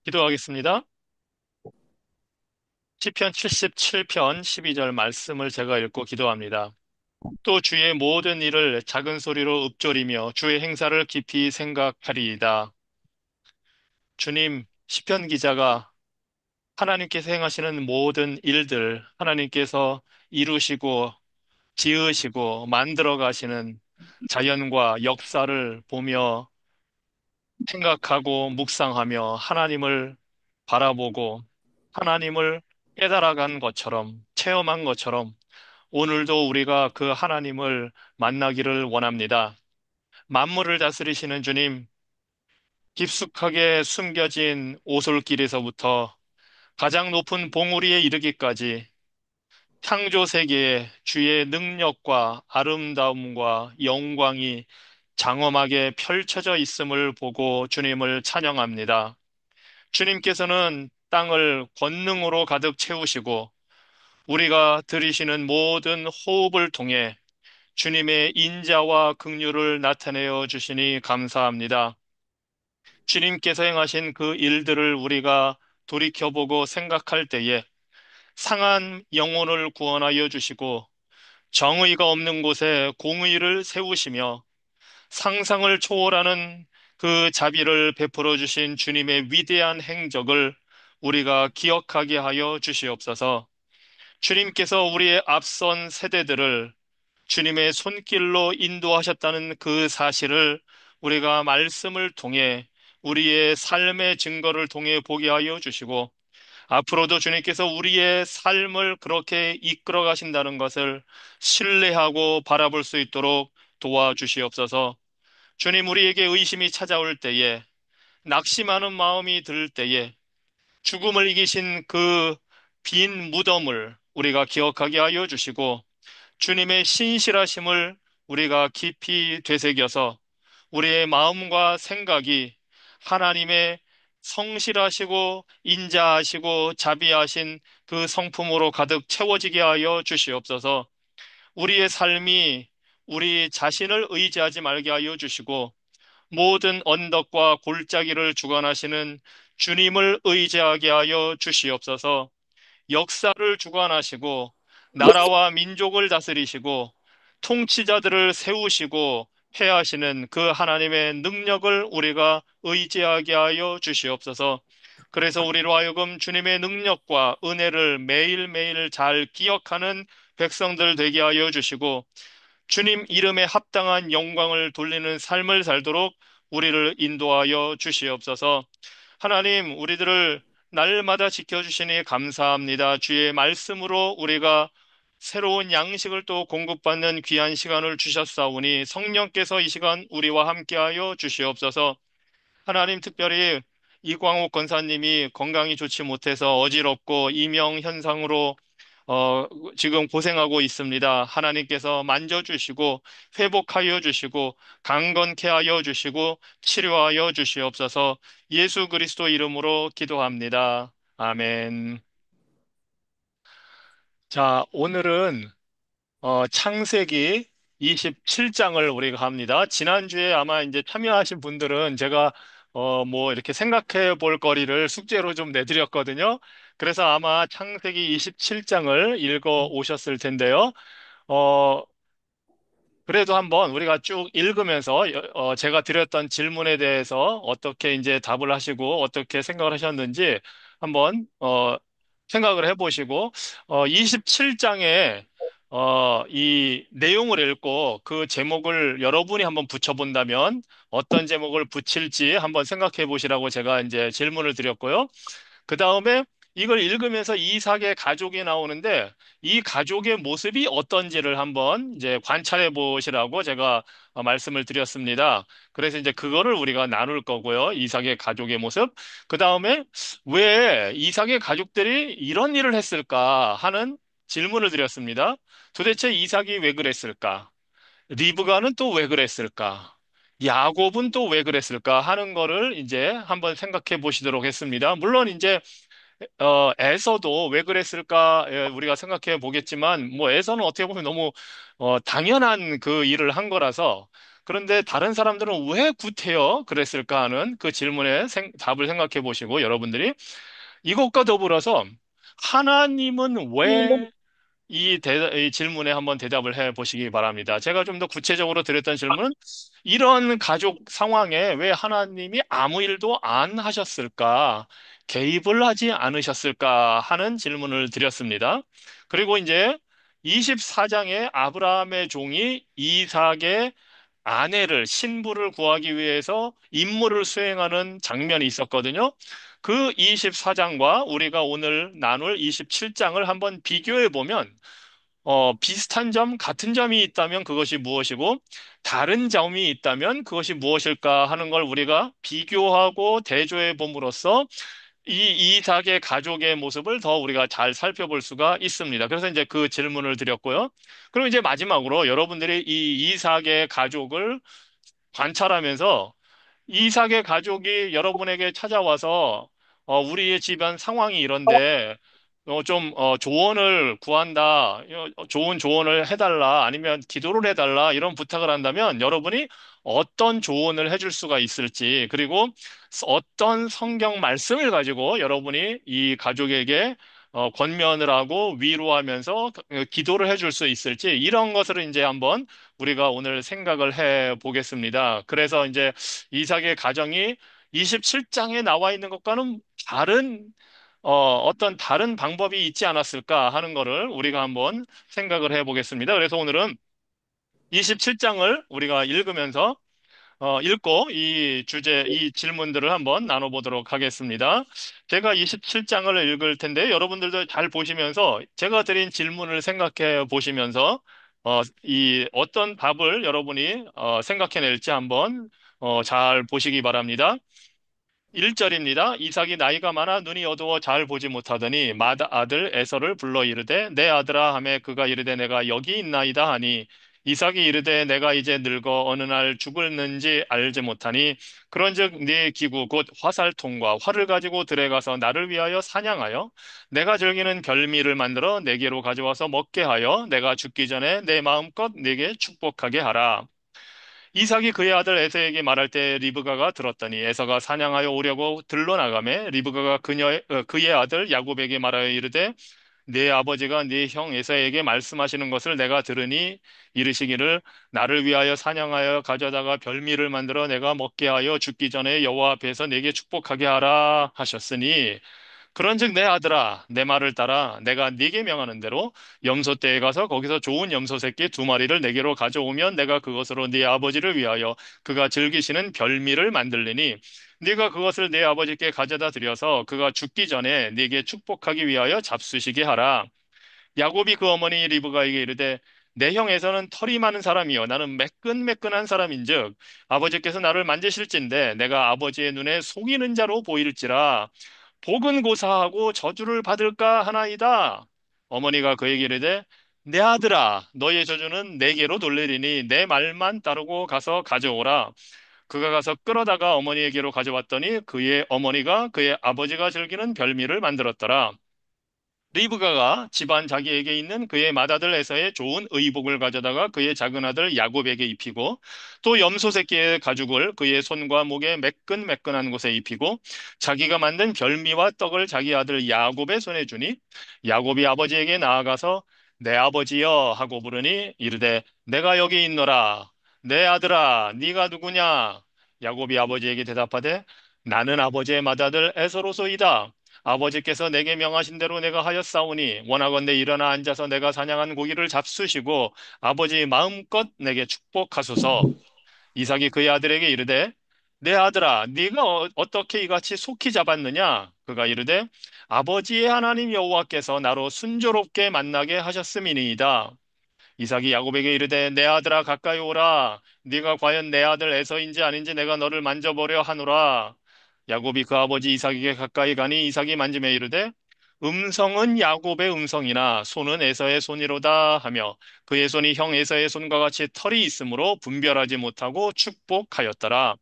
기도하겠습니다. 시편 77편 12절 말씀을 제가 읽고 기도합니다. 또 주의 모든 일을 작은 소리로 읊조리며 주의 행사를 깊이 생각하리이다. 주님, 시편 기자가 하나님께서 행하시는 모든 일들, 하나님께서 이루시고 지으시고 만들어 가시는 자연과 역사를 보며 생각하고 묵상하며 하나님을 바라보고 하나님을 깨달아간 것처럼 체험한 것처럼 오늘도 우리가 그 하나님을 만나기를 원합니다. 만물을 다스리시는 주님, 깊숙하게 숨겨진 오솔길에서부터 가장 높은 봉우리에 이르기까지 창조 세계에 주의 능력과 아름다움과 영광이 장엄하게 펼쳐져 있음을 보고 주님을 찬양합니다. 주님께서는 땅을 권능으로 가득 채우시고 우리가 들이시는 모든 호흡을 통해 주님의 인자와 긍휼을 나타내어 주시니 감사합니다. 주님께서 행하신 그 일들을 우리가 돌이켜보고 생각할 때에 상한 영혼을 구원하여 주시고 정의가 없는 곳에 공의를 세우시며 상상을 초월하는 그 자비를 베풀어 주신 주님의 위대한 행적을 우리가 기억하게 하여 주시옵소서. 주님께서 우리의 앞선 세대들을 주님의 손길로 인도하셨다는 그 사실을 우리가 말씀을 통해 우리의 삶의 증거를 통해 보게 하여 주시고 앞으로도 주님께서 우리의 삶을 그렇게 이끌어 가신다는 것을 신뢰하고 바라볼 수 있도록 도와주시옵소서. 주님, 우리에게 의심이 찾아올 때에, 낙심하는 마음이 들 때에, 죽음을 이기신 그 빈 무덤을 우리가 기억하게 하여 주시고, 주님의 신실하심을 우리가 깊이 되새겨서 우리의 마음과 생각이 하나님의 성실하시고 인자하시고 자비하신 그 성품으로 가득 채워지게 하여 주시옵소서. 우리의 삶이 우리 자신을 의지하지 말게 하여 주시고 모든 언덕과 골짜기를 주관하시는 주님을 의지하게 하여 주시옵소서. 역사를 주관하시고 나라와 민족을 다스리시고 통치자들을 세우시고 회하시는 그 하나님의 능력을 우리가 의지하게 하여 주시옵소서. 그래서 우리로 하여금 주님의 능력과 은혜를 매일매일 잘 기억하는 백성들 되게 하여 주시고 주님 이름에 합당한 영광을 돌리는 삶을 살도록 우리를 인도하여 주시옵소서. 하나님, 우리들을 날마다 지켜주시니 감사합니다. 주의 말씀으로 우리가 새로운 양식을 또 공급받는 귀한 시간을 주셨사오니 성령께서 이 시간 우리와 함께하여 주시옵소서. 하나님, 특별히 이광옥 권사님이 건강이 좋지 못해서 어지럽고 이명 현상으로 어, 지금 고생하고 있습니다. 하나님께서 만져주시고 회복하여 주시고 강건케 하여 주시고 치료하여 주시옵소서. 예수 그리스도 이름으로 기도합니다. 아멘. 자, 오늘은 창세기 27장을 우리가 합니다. 지난주에 아마 이제 참여하신 분들은 제가 뭐 이렇게 생각해 볼 거리를 숙제로 좀 내드렸거든요. 그래서 아마 창세기 27장을 읽어 오셨을 텐데요. 어, 그래도 한번 우리가 쭉 읽으면서 제가 드렸던 질문에 대해서 어떻게 이제 답을 하시고 어떻게 생각을 하셨는지 한번 생각을 해보시고 27장에 이 내용을 읽고 그 제목을 여러분이 한번 붙여본다면 어떤 제목을 붙일지 한번 생각해 보시라고 제가 이제 질문을 드렸고요. 그 다음에 이걸 읽으면서 이삭의 가족이 나오는데 이 가족의 모습이 어떤지를 한번 이제 관찰해 보시라고 제가 말씀을 드렸습니다. 그래서 이제 그거를 우리가 나눌 거고요. 이삭의 가족의 모습. 그 다음에 왜 이삭의 가족들이 이런 일을 했을까 하는 질문을 드렸습니다. 도대체 이삭이 왜 그랬을까? 리브가는 또 왜 그랬을까? 야곱은 또 왜 그랬을까 하는 거를 이제 한번 생각해 보시도록 했습니다. 물론 이제 에서도 왜 그랬을까 우리가 생각해 보겠지만 뭐 에서는 어떻게 보면 너무 당연한 그 일을 한 거라서 그런데 다른 사람들은 왜 구태여 그랬을까 하는 그 질문에 답을 생각해 보시고 여러분들이 이것과 더불어서 하나님은 왜 이 질문에 한번 대답을 해 보시기 바랍니다. 제가 좀 더 구체적으로 드렸던 질문은 이런 가족 상황에 왜 하나님이 아무 일도 안 하셨을까? 개입을 하지 않으셨을까? 하는 질문을 드렸습니다. 그리고 이제 24장에 아브라함의 종이 이삭의 아내를, 신부를 구하기 위해서 임무를 수행하는 장면이 있었거든요. 그 24장과 우리가 오늘 나눌 27장을 한번 비교해 보면 비슷한 점, 같은 점이 있다면 그것이 무엇이고, 다른 점이 있다면 그것이 무엇일까 하는 걸 우리가 비교하고 대조해 봄으로써 이 이삭의 가족의 모습을 더 우리가 잘 살펴볼 수가 있습니다. 그래서 이제 그 질문을 드렸고요. 그리고 이제 마지막으로 여러분들이 이 이삭의 가족을 관찰하면서 이삭의 가족이 여러분에게 찾아와서 우리의 집안 상황이 이런데 조언을 구한다, 좋은 조언을 해달라, 아니면 기도를 해달라 이런 부탁을 한다면 여러분이 어떤 조언을 해줄 수가 있을지 그리고 어떤 성경 말씀을 가지고 여러분이 이 가족에게 권면을 하고 위로하면서 기도를 해줄 수 있을지 이런 것을 이제 한번 우리가 오늘 생각을 해 보겠습니다. 그래서 이제 이삭의 가정이 27장에 나와 있는 것과는 어떤 다른 방법이 있지 않았을까 하는 거를 우리가 한번 생각을 해 보겠습니다. 그래서 오늘은 27장을 우리가 읽고 이 질문들을 한번 나눠보도록 하겠습니다. 제가 27장을 읽을 텐데 여러분들도 잘 보시면서 제가 드린 질문을 생각해 보시면서 이 어떤 답을 여러분이 생각해낼지 한번 잘 보시기 바랍니다. 1절입니다. 이삭이 나이가 많아 눈이 어두워 잘 보지 못하더니 맏아들 에서를 불러 이르되 내 아들아 하매 그가 이르되 내가 여기 있나이다 하니 이삭이 이르되 내가 이제 늙어 어느 날 죽을는지 알지 못하니 그런즉 네 기구 곧 화살통과 활을 가지고 들에 가서 나를 위하여 사냥하여 내가 즐기는 별미를 만들어 내게로 가져와서 먹게 하여 내가 죽기 전에 내 마음껏 내게 축복하게 하라. 이삭이 그의 아들 에서에게 말할 때 리브가가 들었더니 에서가 사냥하여 오려고 들러 나가매 리브가가 그의 아들 야곱에게 말하여 이르되 네 아버지가 네 형 에서에게 말씀하시는 것을 내가 들으니 이르시기를 나를 위하여 사냥하여 가져다가 별미를 만들어 내가 먹게 하여 죽기 전에 여호와 앞에서 내게 축복하게 하라 하셨으니 그런즉 내 아들아 내 말을 따라 내가 네게 명하는 대로 염소떼에 가서 거기서 좋은 염소 새끼 두 마리를 내게로 가져오면 내가 그것으로 네 아버지를 위하여 그가 즐기시는 별미를 만들리니 네가 그것을 네 아버지께 가져다 드려서 그가 죽기 전에 네게 축복하기 위하여 잡수시게 하라. 야곱이 그 어머니 리브가에게 이르되 내 형에서는 털이 많은 사람이요 나는 매끈매끈한 사람인즉 아버지께서 나를 만지실진데 내가 아버지의 눈에 속이는 자로 보일지라 복은 고사하고 저주를 받을까 하나이다. 어머니가 그에게 이르되 내 아들아 너의 저주는 내게로 돌리리니 내 말만 따르고 가서 가져오라. 그가 가서 끌어다가 어머니에게로 가져왔더니 그의 어머니가 그의 아버지가 즐기는 별미를 만들었더라. 리브가가 집안 자기에게 있는 그의 맏아들 에서의 좋은 의복을 가져다가 그의 작은 아들 야곱에게 입히고 또 염소 새끼의 가죽을 그의 손과 목에 매끈매끈한 곳에 입히고 자기가 만든 별미와 떡을 자기 아들 야곱의 손에 주니 야곱이 아버지에게 나아가서 내 아버지여 하고 부르니 이르되 내가 여기 있노라 내 아들아 네가 누구냐 야곱이 아버지에게 대답하되 나는 아버지의 맏아들 에서로소이다. 아버지께서 내게 명하신 대로 내가 하였사오니 원하건대 일어나 앉아서 내가 사냥한 고기를 잡수시고 아버지 마음껏 내게 축복하소서. 이삭이 그의 아들에게 이르되 내 아들아 네가 어떻게 이같이 속히 잡았느냐 그가 이르되 아버지의 하나님 여호와께서 나로 순조롭게 만나게 하셨음이니이다. 이삭이 야곱에게 이르되 내 아들아 가까이 오라. 네가 과연 내 아들 에서인지 아닌지 내가 너를 만져보려 하노라. 야곱이 그 아버지 이삭에게 가까이 가니 이삭이 만지매 이르되 음성은 야곱의 음성이나 손은 에서의 손이로다 하며 그의 손이 형 에서의 손과 같이 털이 있으므로 분별하지 못하고 축복하였더라.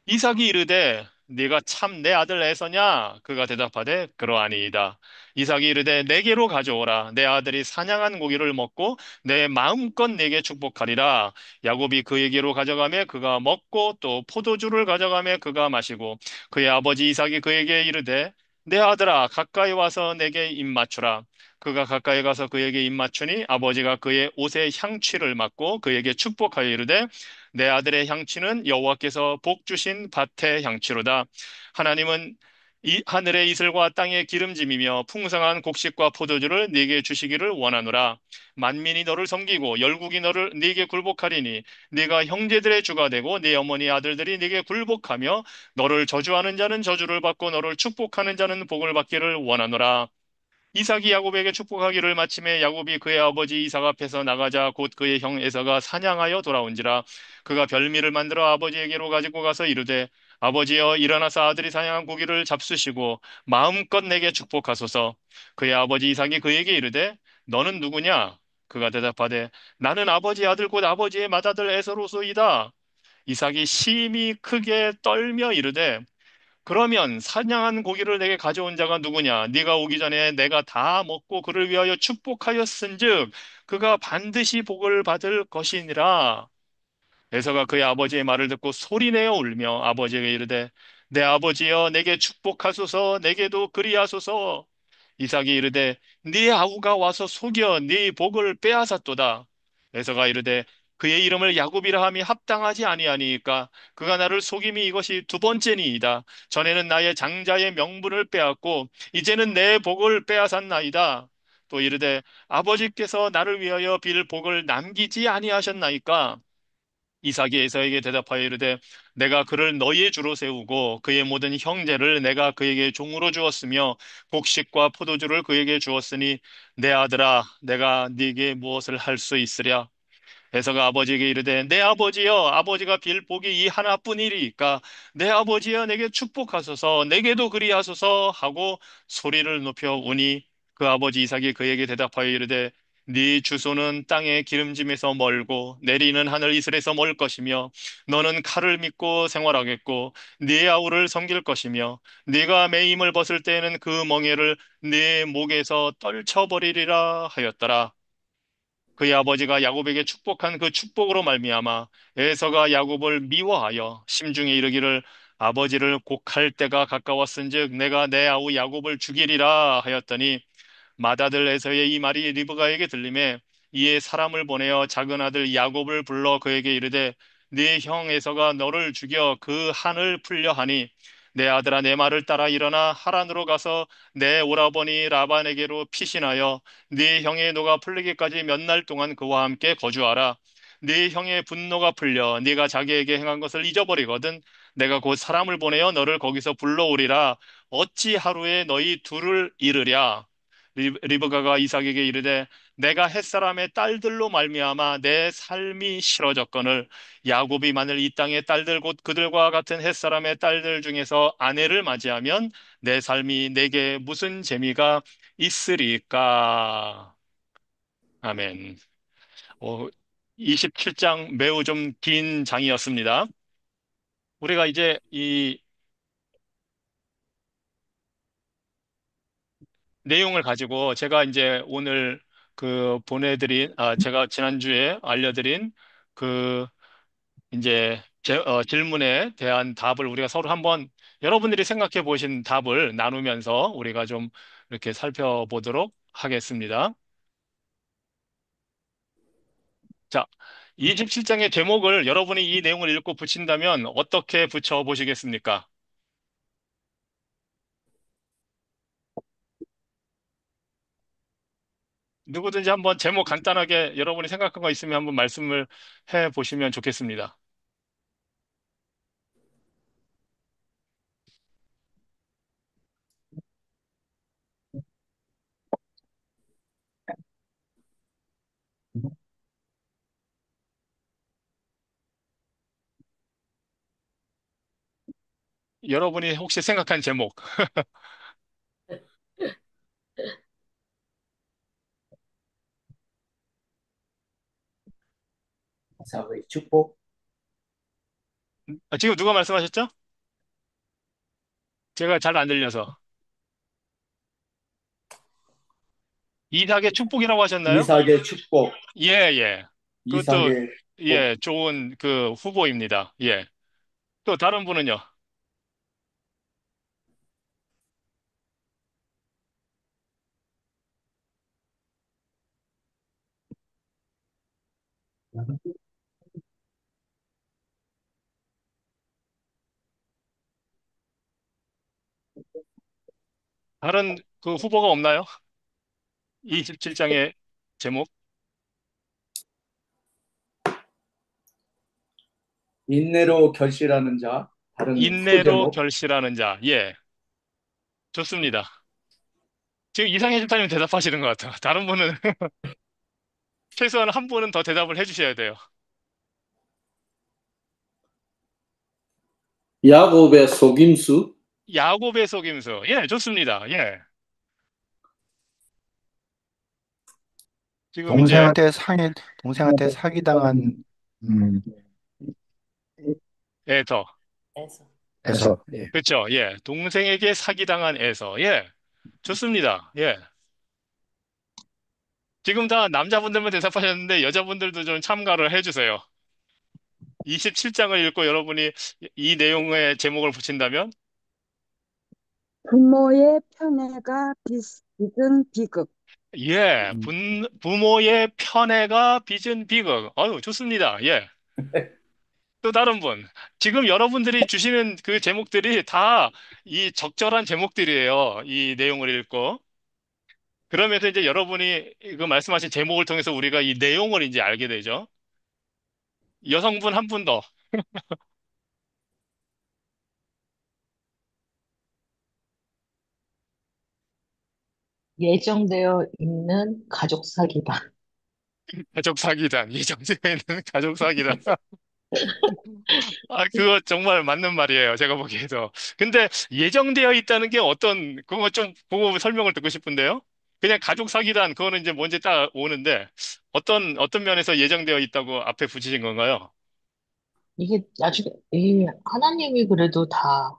이삭이 이르되 네가 참 내 아들 에서냐? 그가 대답하되 그러하니이다. 이삭이 이르되 내게로 가져오라. 내 아들이 사냥한 고기를 먹고 내 마음껏 내게 축복하리라. 야곱이 그에게로 가져가매 그가 먹고 또 포도주를 가져가매 그가 마시고 그의 아버지 이삭이 그에게 이르되 내 아들아 가까이 와서 내게 입 맞추라. 그가 가까이 가서 그에게 입 맞추니 아버지가 그의 옷에 향취를 맡고 그에게 축복하여 이르되 내 아들의 향취는 여호와께서 복 주신 밭의 향취로다. 하나님은 이 하늘의 이슬과 땅의 기름짐이며 풍성한 곡식과 포도주를 네게 주시기를 원하노라. 만민이 너를 섬기고 열국이 너를 네게 굴복하리니 네가 형제들의 주가 되고 네 어머니 아들들이 네게 굴복하며 너를 저주하는 자는 저주를 받고 너를 축복하는 자는 복을 받기를 원하노라. 이삭이 야곱에게 축복하기를 마침에 야곱이 그의 아버지 이삭 앞에서 나가자 곧 그의 형 에서가 사냥하여 돌아온지라 그가 별미를 만들어 아버지에게로 가지고 가서 이르되 아버지여 일어나서 아들이 사냥한 고기를 잡수시고 마음껏 내게 축복하소서. 그의 아버지 이삭이 그에게 이르되 너는 누구냐? 그가 대답하되 나는 아버지 아들 곧 아버지의 맏아들 에서로소이다. 이삭이 심히 크게 떨며 이르되 그러면 사냥한 고기를 내게 가져온 자가 누구냐? 네가 오기 전에 내가 다 먹고 그를 위하여 축복하였은즉 그가 반드시 복을 받을 것이니라. 에서가 그의 아버지의 말을 듣고 소리내어 울며 아버지에게 이르되 내 아버지여 내게 축복하소서 내게도 그리하소서. 이삭이 이르되 네 아우가 와서 속여 네 복을 빼앗았도다. 에서가 이르되 그의 이름을 야곱이라 함이 합당하지 아니하니까 그가 나를 속임이 이것이 두 번째니이다. 전에는 나의 장자의 명분을 빼앗고 이제는 내 복을 빼앗았나이다. 또 이르되 아버지께서 나를 위하여 빌 복을 남기지 아니하셨나이까. 이삭이 에서에게 대답하여 이르되 내가 그를 너희의 주로 세우고 그의 모든 형제를 내가 그에게 종으로 주었으며 곡식과 포도주를 그에게 주었으니 내 아들아 내가 네게 무엇을 할 수 있으랴. 에서가 아버지에게 이르되 내 아버지여 아버지가 빌 복이 이 하나뿐이리이까 내 아버지여 내게 축복하소서 내게도 그리하소서 하고 소리를 높여 우니 그 아버지 이삭이 그에게 대답하여 이르되 네 주소는 땅의 기름짐에서 멀고 내리는 하늘 이슬에서 멀 것이며 너는 칼을 믿고 생활하겠고 네 아우를 섬길 것이며 네가 매임을 벗을 때에는 그 멍에를 네 목에서 떨쳐버리리라 하였더라. 그의 아버지가 야곱에게 축복한 그 축복으로 말미암아 에서가 야곱을 미워하여 심중에 이르기를 아버지를 곡할 때가 가까웠은즉 내가 내 아우 야곱을 죽이리라 하였더니 맏아들 에서의 이 말이 리브가에게 들림에 이에 사람을 보내어 작은 아들 야곱을 불러 그에게 이르되 네 형 에서가 너를 죽여 그 한을 풀려 하니 내 아들아 내 말을 따라 일어나 하란으로 가서 내 오라버니 라반에게로 피신하여 네 형의 노가 풀리기까지 몇 날 동안 그와 함께 거주하라. 네 형의 분노가 풀려 네가 자기에게 행한 것을 잊어버리거든 내가 곧 사람을 보내어 너를 거기서 불러오리라. 어찌 하루에 너희 둘을 잃으랴. 리브가가 이삭에게 이르되 내가 햇사람의 딸들로 말미암아 내 삶이 싫어졌거늘 야곱이 만일 이 땅의 딸들 곧 그들과 같은 햇사람의 딸들 중에서 아내를 맞이하면 내 삶이 내게 무슨 재미가 있으리까? 아멘. 어, 27장 매우 좀 긴 장이었습니다. 우리가 이제 이 내용을 가지고 제가 이제 오늘 제가 지난주에 알려드린 그 질문에 대한 답을 우리가 서로 한번 여러분들이 생각해 보신 답을 나누면서 우리가 좀 이렇게 살펴보도록 하겠습니다. 자, 27장의 제목을 여러분이 이 내용을 읽고 붙인다면 어떻게 붙여 보시겠습니까? 누구든지 한번 제목 간단하게 여러분이 생각한 거 있으면 한번 말씀을 해 보시면 좋겠습니다. 여러분이 혹시 생각한 제목. Sao vậy? Chúc phúc. 지금 누가 말씀하셨죠? 제가 잘 안 들려서. 이삭의 축복이라고 하셨나요? 이삭의 축복, 예, 예. 그것도, 이삭의 축복. 예, 좋은 그 후보입니다. 예. 또 다른 분은요? 다른 그 후보가 없나요? 27장의 제목? 인내로 결실하는 자, 다른 인내로 소제목. 결실하는 자. 예. 좋습니다. 지금 이상해 집사님 대답하시는 것 같아요. 다른 분은 최소한 한 분은 더 대답을 해주셔야 돼요. 야곱의 속임수, 야곱의 속임수. 예, 좋습니다. 예. 지금 이제 동생한테 상해, 동생한테 사기당한, 음, 에서. 에서, 예. 그렇죠. 예. 동생에게 사기당한 에서. 예. 좋습니다. 예. 지금 다 남자분들만 대답하셨는데 여자분들도 좀 참가를 해주세요. 27장을 읽고 여러분이 이 내용의 제목을 붙인다면 부모의 편애가 빚은 비극. 예. 음, 부모의 편애가 빚은 비극. 아유, 좋습니다. 예. 또 다른 분. 지금 여러분들이 주시는 그 제목들이 다 이 적절한 제목들이에요. 이 내용을 읽고. 그러면서 이제 여러분이 그 말씀하신 제목을 통해서 우리가 이 내용을 이제 알게 되죠. 여성분 한 분 더. 예정되어 있는 가족 사기다. 가족 사기단. 이정재에 있는 가족 사기단. 아, 그거 정말 맞는 말이에요. 제가 보기에도. 근데 예정되어 있다는 게 그거 좀 보고 설명을 듣고 싶은데요. 그냥 가족 사기단, 그거는 이제 뭔지 딱 오는데, 어떤 면에서 예정되어 있다고 앞에 붙이신 건가요? 이게 나중에, 이 하나님이 그래도 다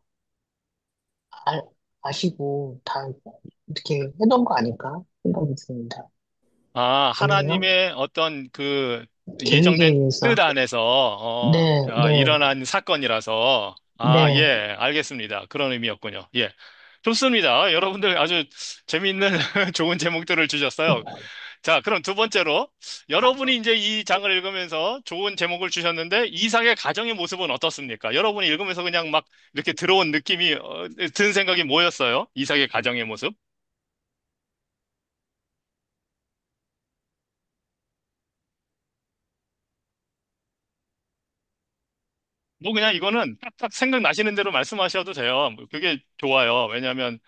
아, 아시고 다 이렇게 해놓은 거 아닐까 생각이 듭니다. 아, 아니에요? 하나님의 어떤 그 계획에 예정된 뜻 의해서. 안에서, 네, 네, 일어난 사건이라서, 아, 네. 예, 알겠습니다. 그런 의미였군요. 예. 좋습니다. 여러분들 아주 재미있는 좋은 제목들을 주셨어요. 자, 그럼 두 번째로, 여러분이 이제 이 장을 읽으면서 좋은 제목을 주셨는데, 이삭의 가정의 모습은 어떻습니까? 여러분이 읽으면서 그냥 막 이렇게 들어온 느낌이, 든 생각이 뭐였어요? 이삭의 가정의 모습? 뭐 그냥 이거는 딱딱 생각나시는 대로 말씀하셔도 돼요. 뭐 그게 좋아요. 왜냐하면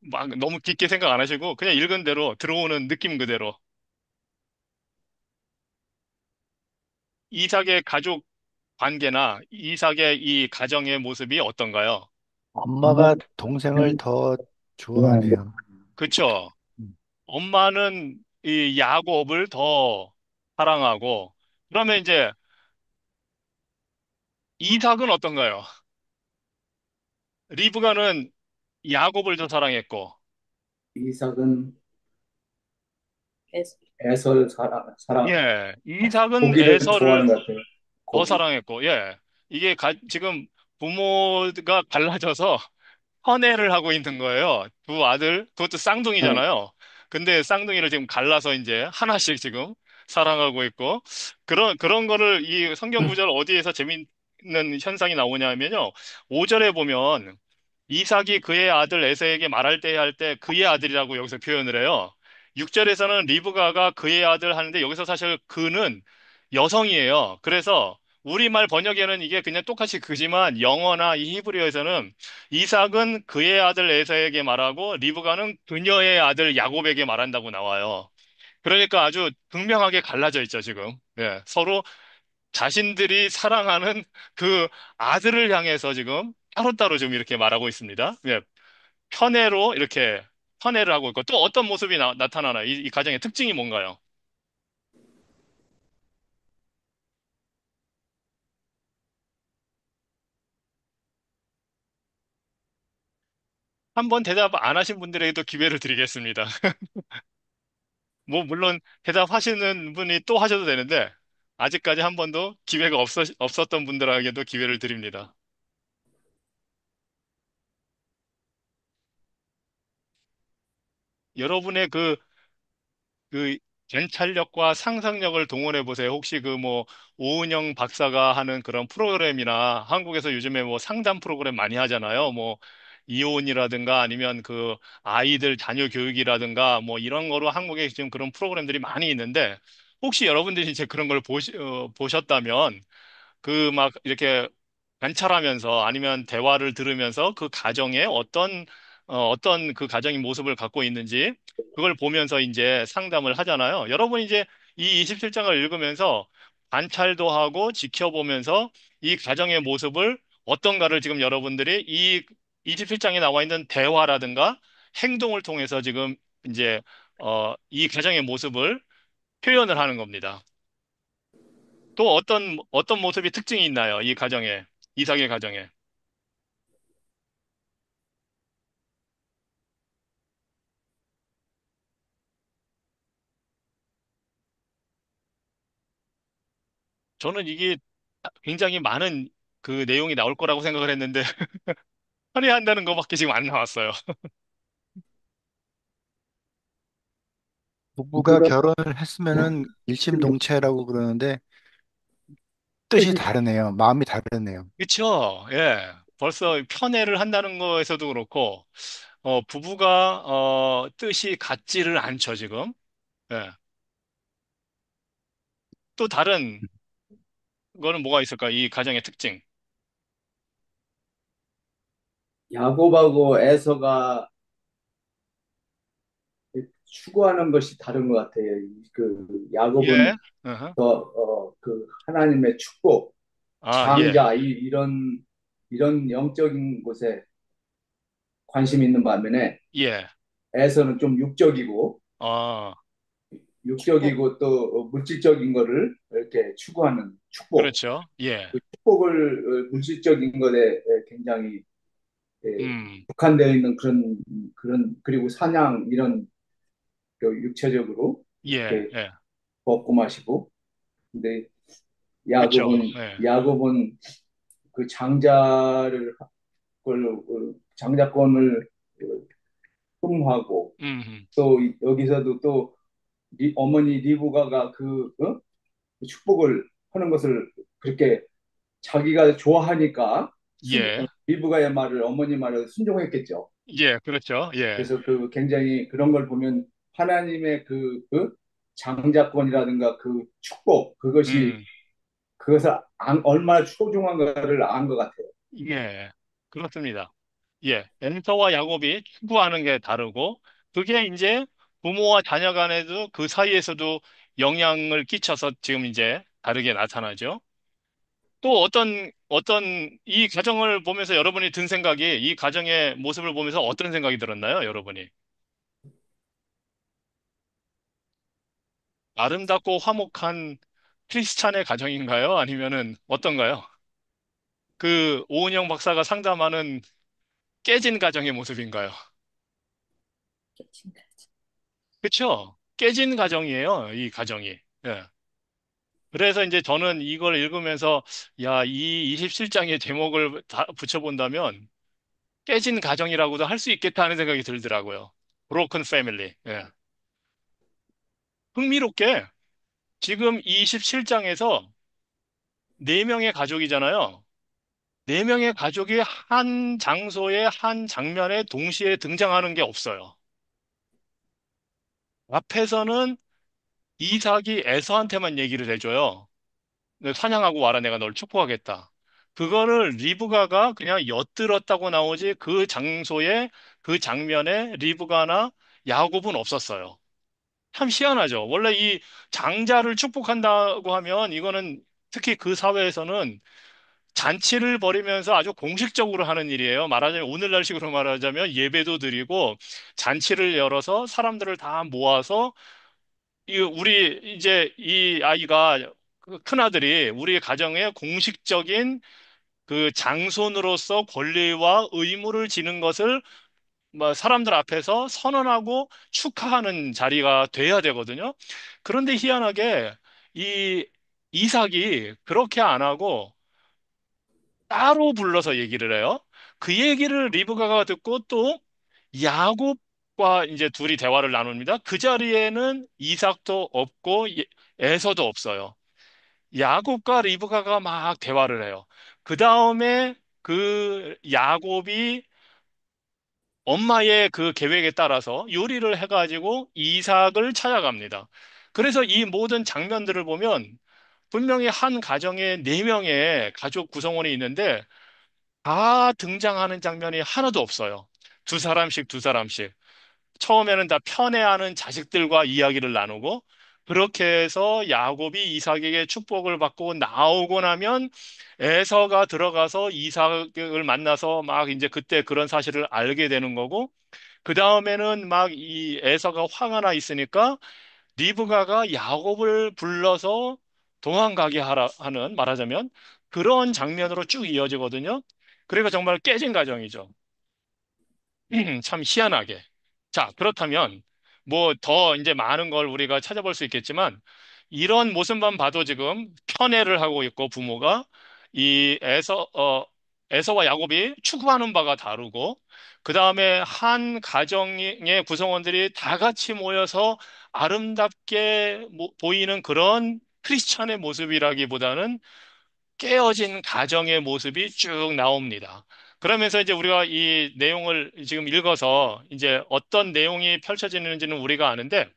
막 너무 깊게 생각 안 하시고 그냥 읽은 대로 들어오는 느낌 그대로. 이삭의 가족 관계나 이삭의 이 가정의 모습이 어떤가요? 엄마가 동생을 더 좋아하네요. 그쵸? 음, 엄마는 이 야곱을 더 사랑하고 그러면 이제 이삭은 어떤가요? 리브가는 야곱을 더 사랑했고 이삭은 에서를 예, 이삭은 고기를 에서를 좋아하는 것 같아요. 더 고기. 사랑했고, 예. 이게 지금 부모가 갈라져서 헌애를 하고 있는 거예요. 두 아들, 그것도 네. 쌍둥이잖아요. 근데 쌍둥이를 지금 갈라서 이제 하나씩 지금 사랑하고 있고, 그런 거를 이 성경 구절 어디에서 재밌는 현상이 나오냐면요. 5절에 보면 이삭이 그의 아들 에서에게 말할 때 할 때 그의 아들이라고 여기서 표현을 해요. 6절에서는 리브가가 그의 아들 하는데 여기서 사실 그는 여성이에요. 그래서 우리말 번역에는 이게 그냥 똑같이 그지만 영어나 이 히브리어에서는 이삭은 그의 아들 에서에게 말하고 리브가는 그녀의 아들 야곱에게 말한다고 나와요. 그러니까 아주 극명하게 갈라져 있죠, 지금. 예, 서로 자신들이 사랑하는 그 아들을 향해서 지금 따로따로 지금 이렇게 말하고 있습니다. 예, 편애로 이렇게 편애를 하고 있고 또 어떤 모습이 나타나나요? 이 가정의 특징이 뭔가요? 한번 대답 안 하신 분들에게도 기회를 드리겠습니다. 뭐, 물론 대답하시는 분이 또 하셔도 되는데, 아직까지 한 번도 기회가 없었던 분들에게도 기회를 드립니다. 여러분의 그 관찰력과 상상력을 동원해 보세요. 혹시 그 뭐 오은영 박사가 하는 그런 프로그램이나 한국에서 요즘에 뭐 상담 프로그램 많이 하잖아요. 뭐 이혼이라든가 아니면 그 아이들 자녀 교육이라든가 뭐 이런 거로 한국에 지금 그런 프로그램들이 많이 있는데 혹시 여러분들이 이제 그런 걸 보셨다면 그 막 이렇게 관찰하면서 아니면 대화를 들으면서 그 가정에 어떤 그 가정의 모습을 갖고 있는지 그걸 보면서 이제 상담을 하잖아요. 여러분 이제 이 27장을 읽으면서 관찰도 하고 지켜보면서 이 가정의 모습을 어떤가를 지금 여러분들이 이 27장에 나와 있는 대화라든가 행동을 통해서 지금 이제 이 가정의 모습을 표현을 하는 겁니다. 또 어떤 모습이 특징이 있나요? 이 가정에, 이삭의 가정에. 저는 이게 굉장히 많은 그 내용이 나올 거라고 생각을 했는데, 할애한다는 거밖에 지금 안 나왔어요. 부부가 결혼을 했으면은 일심동체라고 그러는데 뜻이 다르네요. 마음이 다르네요. 그쵸? 예. 벌써 편애를 한다는 거에서도 그렇고, 부부가, 뜻이 같지를 않죠, 지금. 예. 또 다른 거는 뭐가 있을까? 이 가정의 특징. 야곱하고 에서가 추구하는 것이 다른 것 같아요. 그 예. 야곱은 어허. 그 하나님의 축복, 아, 예. 장자 이런 영적인 곳에 관심이 있는 반면에 예. 에서는 좀 아, 축복. 육적이고 또 물질적인 거를 이렇게 추구하는 축복. 그렇죠. 예. 그 축복을 물질적인 것에 굉장히 음, 국한되어 있는 그런 그리고 사냥 이런 그 육체적으로 예, 이렇게 예. 먹고 마시고 근데 그쵸. 야곱은 예. 야곱은 그 장자권을 흠모하고 음, 또 여기서도 또 어머니 리브가가 그 축복을 하는 것을 그렇게 자기가 좋아하니까 예. 리브가의 말을 어머니 말을 순종했겠죠. 예, 그렇죠. 예. 그래서 그 굉장히 그런 걸 보면 하나님의 그 장자권이라든가 그 축복 그것이 음, 그것을 얼마나 소중한가를 안 것 같아요. 예. 그렇습니다. 예. 에서와 야곱이 추구하는 게 다르고, 그게 이제 부모와 자녀 간에도 그 사이에서도 영향을 끼쳐서 지금 이제 다르게 나타나죠. 또 이 가정을 보면서 여러분이 든 생각이, 이 가정의 모습을 보면서 어떤 생각이 들었나요, 여러분이? 아름답고 화목한 크리스찬의 가정인가요? 아니면은 어떤가요? 그 오은영 박사가 상담하는 깨진 가정의 모습인가요? 그쵸? 깨진 가정이에요, 이 가정이. 예. 그래서 이제 저는 이걸 읽으면서, 야, 이 27장의 제목을 다 붙여본다면, 깨진 가정이라고도 할 수 있겠다 하는 생각이 들더라고요. Broken Family. 예. 흥미롭게, 지금 이 27장에서 4명의 가족이잖아요. 4명의 가족이 한 장소에 한 장면에 동시에 등장하는 게 없어요. 앞에서는 이삭이 에서한테만 얘기를 해줘요. 너 사냥하고 와라 내가 널 축복하겠다. 그거를 리브가가 그냥 엿들었다고 나오지 그 장소에 그 장면에 리브가나 야곱은 없었어요. 참 희한하죠. 원래 이 장자를 축복한다고 하면 이거는 특히 그 사회에서는 잔치를 벌이면서 아주 공식적으로 하는 일이에요. 말하자면 오늘날식으로 말하자면 예배도 드리고 잔치를 열어서 사람들을 다 모아서 우리 이제 이 아이가 그 큰아들이 우리 가정의 공식적인 그 장손으로서 권리와 의무를 지는 것을 뭐 사람들 앞에서 선언하고 축하하는 자리가 돼야 되거든요. 그런데 희한하게 이 이삭이 그렇게 안 하고 따로 불러서 얘기를 해요. 그 얘기를 리브가가 듣고 또 야곱과 이제 둘이 대화를 나눕니다. 그 자리에는 이삭도 없고 에서도 없어요. 야곱과 리브가가 막 대화를 해요. 그 다음에 그 야곱이 엄마의 그 계획에 따라서 요리를 해가지고 이삭을 찾아갑니다. 그래서 이 모든 장면들을 보면 분명히 한 가정에 네 명의 가족 구성원이 있는데 다 등장하는 장면이 하나도 없어요. 두 사람씩 두 사람씩. 처음에는 다 편애하는 자식들과 이야기를 나누고 그렇게 해서 야곱이 이삭에게 축복을 받고 나오고 나면 에서가 들어가서 이삭을 만나서 막 이제 그때 그런 사실을 알게 되는 거고 그 다음에는 막 이 에서가 화가 나 있으니까 리브가가 야곱을 불러서 도망가게 하는 말하자면 그런 장면으로 쭉 이어지거든요. 그러니까 정말 깨진 가정이죠. 참 희한하게. 자, 그렇다면 뭐 더 이제 많은 걸 우리가 찾아볼 수 있겠지만 이런 모습만 봐도 지금 편애를 하고 있고 부모가 이 에서와 야곱이 추구하는 바가 다르고 그 다음에 한 가정의 구성원들이 다 같이 모여서 아름답게 보이는 그런 크리스찬의 모습이라기보다는 깨어진 가정의 모습이 쭉 나옵니다. 그러면서 이제 우리가 이 내용을 지금 읽어서 이제 어떤 내용이 펼쳐지는지는 우리가 아는데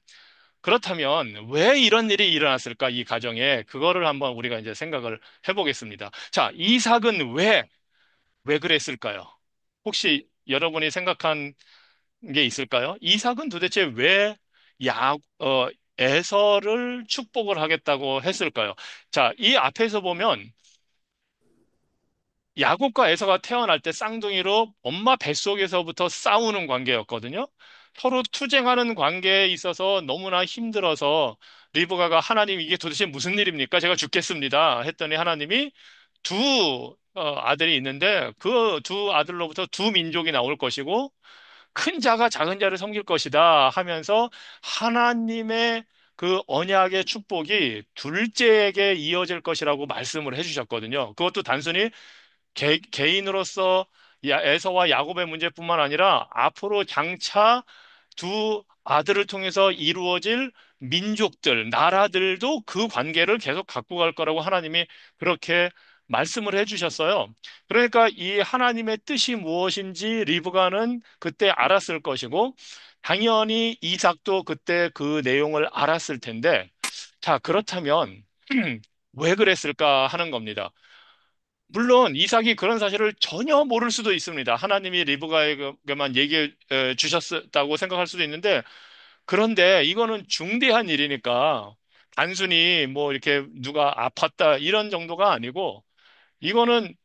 그렇다면 왜 이런 일이 일어났을까 이 가정에 그거를 한번 우리가 이제 생각을 해보겠습니다. 자, 이삭은 왜 그랬을까요? 혹시 여러분이 생각한 게 있을까요? 이삭은 도대체 왜 야, 어, 에서를 축복을 하겠다고 했을까요? 자, 이 앞에서 보면 야곱과 에서가 태어날 때 쌍둥이로 엄마 뱃속에서부터 싸우는 관계였거든요. 서로 투쟁하는 관계에 있어서 너무나 힘들어서 리브가가 하나님 이게 도대체 무슨 일입니까? 제가 죽겠습니다. 했더니 하나님이 두 아들이 있는데 그 두 아들로부터 두 민족이 나올 것이고 큰 자가 작은 자를 섬길 것이다 하면서 하나님의 그 언약의 축복이 둘째에게 이어질 것이라고 말씀을 해주셨거든요. 그것도 단순히 개인으로서 에서와 야곱의 문제뿐만 아니라 앞으로 장차 두 아들을 통해서 이루어질 민족들, 나라들도 그 관계를 계속 갖고 갈 거라고 하나님이 그렇게 말씀을 해주셨어요. 그러니까 이 하나님의 뜻이 무엇인지 리브가는 그때 알았을 것이고, 당연히 이삭도 그때 그 내용을 알았을 텐데, 자, 그렇다면 왜 그랬을까 하는 겁니다. 물론 이삭이 그런 사실을 전혀 모를 수도 있습니다. 하나님이 리브가에게만 얘기해 주셨다고 생각할 수도 있는데 그런데 이거는 중대한 일이니까 단순히 뭐 이렇게 누가 아팠다 이런 정도가 아니고 이거는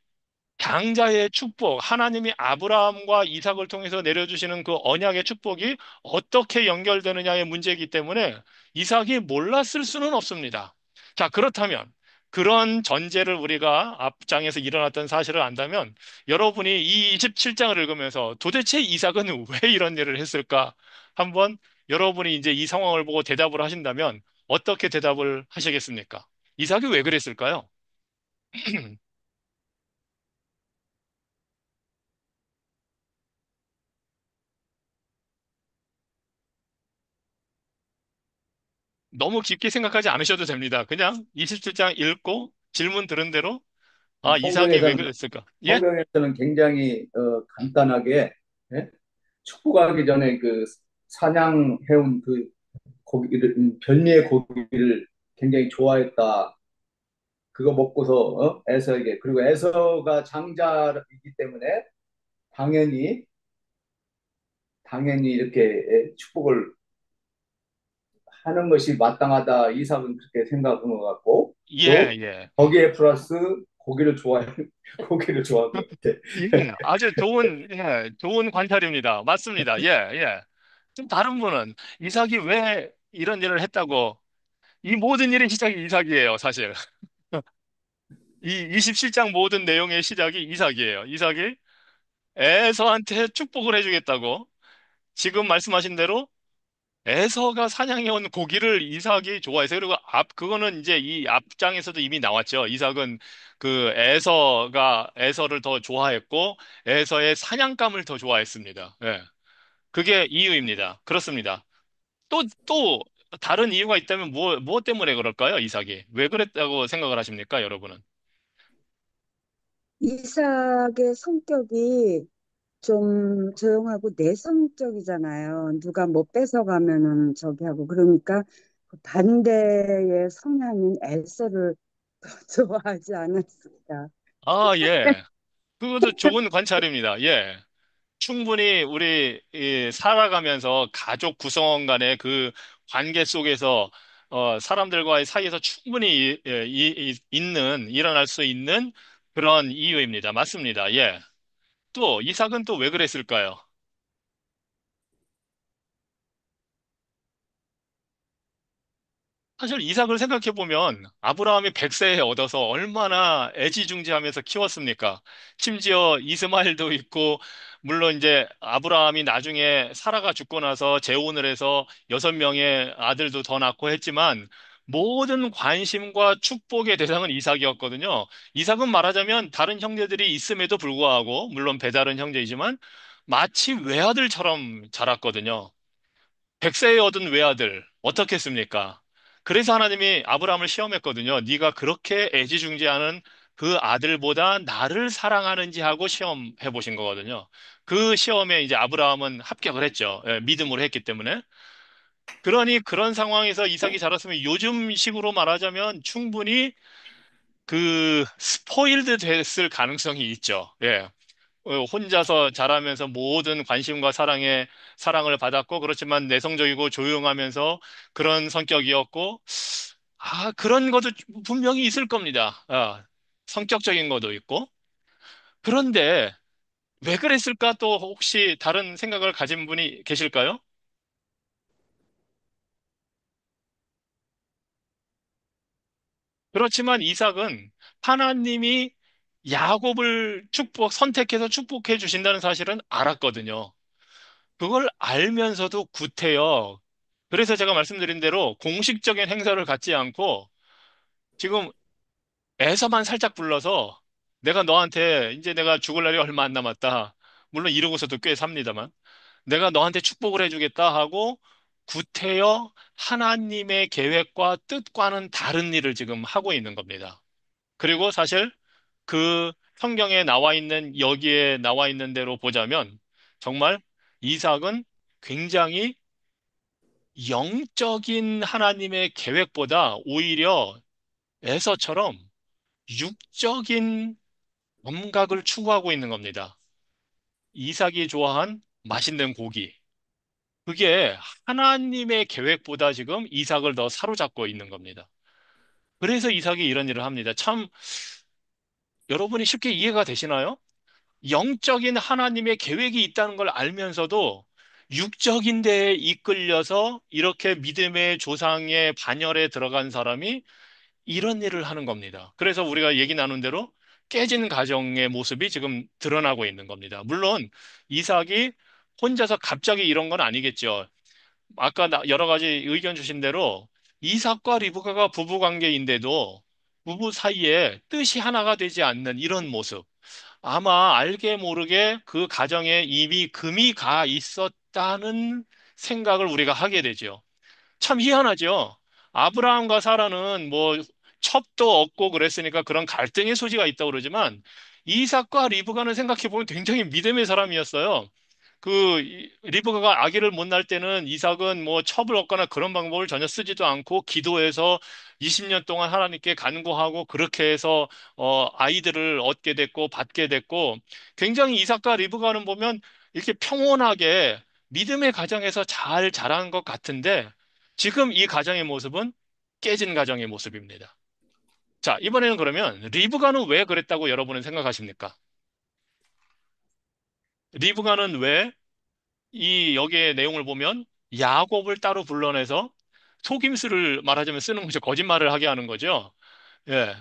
장자의 축복, 하나님이 아브라함과 이삭을 통해서 내려주시는 그 언약의 축복이 어떻게 연결되느냐의 문제이기 때문에 이삭이 몰랐을 수는 없습니다. 자, 그렇다면 그런 전제를 우리가 앞장에서 일어났던 사실을 안다면 여러분이 이 27장을 읽으면서 도대체 이삭은 왜 이런 일을 했을까? 한번 여러분이 이제 이 상황을 보고 대답을 하신다면 어떻게 대답을 하시겠습니까? 이삭이 왜 그랬을까요? 너무 깊게 생각하지 않으셔도 됩니다. 그냥 27장 읽고 질문 들은 대로 아, 이삭이 왜 성경에서는 그랬을까? 예? 성경에서는 굉장히 간단하게, 예? 축복하기 전에 그 사냥해온 그 고기를, 별미의 고기를 굉장히 좋아했다. 그거 먹고서 에서에게, 그리고 에서가 장자이기 때문에 당연히 당연히 이렇게 축복을 하는 것이 마땅하다. 이삭은 그렇게 생각한 것 같고, 예, 또 예. 거기에 플러스 고기를 좋아해 고기를 좋아한 것 같아. 예, 아주 좋은 관찰입니다. 맞습니다. 예, 예. 좀 다른 분은 이삭이 왜 이런 일을 했다고 이 모든 일의 시작이 이삭이에요, 사실. 이 27장 모든 내용의 시작이 이삭이에요. 이삭이 에서한테 축복을 해주겠다고. 지금 말씀하신 대로 에서가 사냥해온 고기를 이삭이 좋아해서 그리고 그거는 이제 이 앞장에서도 이미 나왔죠. 이삭은 그 에서를 더 좋아했고 에서의 사냥감을 더 좋아했습니다. 예. 그게 이유입니다. 그렇습니다. 또 다른 이유가 있다면 무엇 때문에 그럴까요? 이삭이. 왜 그랬다고 생각을 하십니까, 여러분은? 이삭의 성격이 좀 조용하고 내성적이잖아요. 누가 뭐 뺏어가면은 저기 하고 그러니까 그 반대의 성향인 엘사를 좋아하지 않았을까. 아, 예. 그것도 좋은 관찰입니다. 예. 충분히 우리 살아가면서 가족 구성원 간의 그 관계 속에서 사람들과의 사이에서 충분히 일어날 수 있는 그런 이유입니다. 맞습니다. 예. 또 이삭은 또 왜 그랬을까요? 사실 이삭을 생각해 보면 아브라함이 100세에 얻어서 얼마나 애지중지하면서 키웠습니까? 심지어 이스마엘도 있고 물론 이제 아브라함이 나중에 사라가 죽고 나서 재혼을 해서 6명의 아들도 더 낳고 했지만 모든 관심과 축복의 대상은 이삭이었거든요. 이삭은 말하자면 다른 형제들이 있음에도 불구하고 물론 배다른 형제이지만 마치 외아들처럼 자랐거든요. 백세에 얻은 외아들 어떻게 했습니까? 그래서 하나님이 아브라함을 시험했거든요. 네가 그렇게 애지중지하는 그 아들보다 나를 사랑하는지 하고 시험해 보신 거거든요. 그 시험에 이제 아브라함은 합격을 했죠. 예, 믿음으로 했기 때문에. 그러니 그런 상황에서 이삭이 자랐으면 요즘 식으로 말하자면 충분히 그 스포일드 됐을 가능성이 있죠. 예. 혼자서 자라면서 모든 관심과 사랑을 받았고, 그렇지만 내성적이고 조용하면서 그런 성격이었고, 그런 것도 분명히 있을 겁니다. 성격적인 것도 있고. 그런데 왜 그랬을까 또 혹시 다른 생각을 가진 분이 계실까요? 그렇지만 이삭은 하나님이 야곱을 선택해서 축복해 주신다는 사실은 알았거든요. 그걸 알면서도 구태여. 그래서 제가 말씀드린 대로 공식적인 행사를 갖지 않고 지금 애서만 살짝 불러서 내가 너한테 이제 내가 죽을 날이 얼마 안 남았다. 물론 이러고서도 꽤 삽니다만. 내가 너한테 축복을 해주겠다 하고 구태여 하나님의 계획과 뜻과는 다른 일을 지금 하고 있는 겁니다. 그리고 사실 그 성경에 여기에 나와 있는 대로 보자면 정말 이삭은 굉장히 영적인 하나님의 계획보다 오히려 에서처럼 육적인 감각을 추구하고 있는 겁니다. 이삭이 좋아한 맛있는 고기. 그게 하나님의 계획보다 지금 이삭을 더 사로잡고 있는 겁니다. 그래서 이삭이 이런 일을 합니다. 참, 여러분이 쉽게 이해가 되시나요? 영적인 하나님의 계획이 있다는 걸 알면서도 육적인 데에 이끌려서 이렇게 믿음의 조상의 반열에 들어간 사람이 이런 일을 하는 겁니다. 그래서 우리가 얘기 나눈 대로 깨진 가정의 모습이 지금 드러나고 있는 겁니다. 물론 이삭이 혼자서 갑자기 이런 건 아니겠죠. 아까 여러 가지 의견 주신 대로 이삭과 리브가가 부부 관계인데도 부부 사이에 뜻이 하나가 되지 않는 이런 모습. 아마 알게 모르게 그 가정에 이미 금이 가 있었다는 생각을 우리가 하게 되죠. 참 희한하죠. 아브라함과 사라는 뭐 첩도 얻고 그랬으니까 그런 갈등의 소지가 있다고 그러지만 이삭과 리브가는 생각해 보면 굉장히 믿음의 사람이었어요. 리브가가 아기를 못 낳을 때는 이삭은 뭐 첩을 얻거나 그런 방법을 전혀 쓰지도 않고 기도해서 20년 동안 하나님께 간구하고 그렇게 해서 아이들을 얻게 됐고 받게 됐고 굉장히 이삭과 리브가는 보면 이렇게 평온하게 믿음의 가정에서 잘 자란 것 같은데 지금 이 가정의 모습은 깨진 가정의 모습입니다. 자, 이번에는 그러면 리브가는 왜 그랬다고 여러분은 생각하십니까? 리브가는 왜 여기에 내용을 보면 야곱을 따로 불러내서 속임수를 말하자면 쓰는 거죠. 거짓말을 하게 하는 거죠. 예.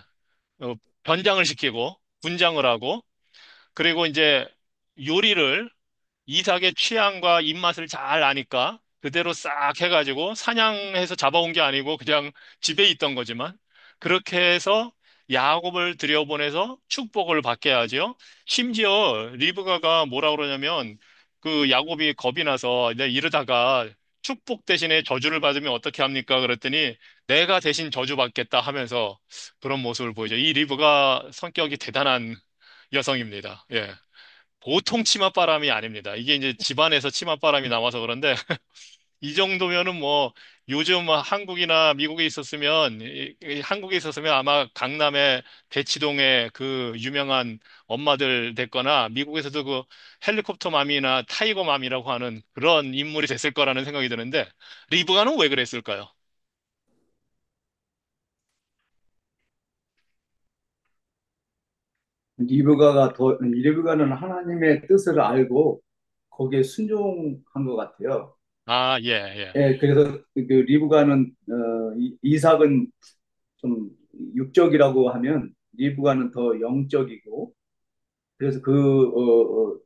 어, 변장을 시키고 분장을 하고 그리고 이제 요리를 이삭의 취향과 입맛을 잘 아니까 그대로 싹 해가지고 사냥해서 잡아온 게 아니고 그냥 집에 있던 거지만 그렇게 해서 야곱을 들여보내서 축복을 받게 하죠. 심지어 리브가가 뭐라 그러냐면 그 야곱이 겁이 나서 내가 이러다가 축복 대신에 저주를 받으면 어떻게 합니까? 그랬더니 내가 대신 저주받겠다 하면서 그런 모습을 보이죠. 이 리브가 성격이 대단한 여성입니다. 예. 보통 치맛바람이 아닙니다. 이게 이제 집안에서 치맛바람이 나와서 그런데 이 정도면은 뭐 요즘 한국이나 미국에 있었으면 한국에 있었으면 아마 강남의 대치동의 그 유명한 엄마들 됐거나 미국에서도 그 헬리콥터 맘이나 타이거 맘이라고 하는 그런 인물이 됐을 거라는 생각이 드는데 리브가는 왜 그랬을까요? 리브가는 하나님의 뜻을 알고 거기에 순종한 것 같아요. 아, 예, 예. 예, 그래서 그 리브가는 이삭은 좀 육적이라고 하면 리브가는 더 영적이고 그래서 그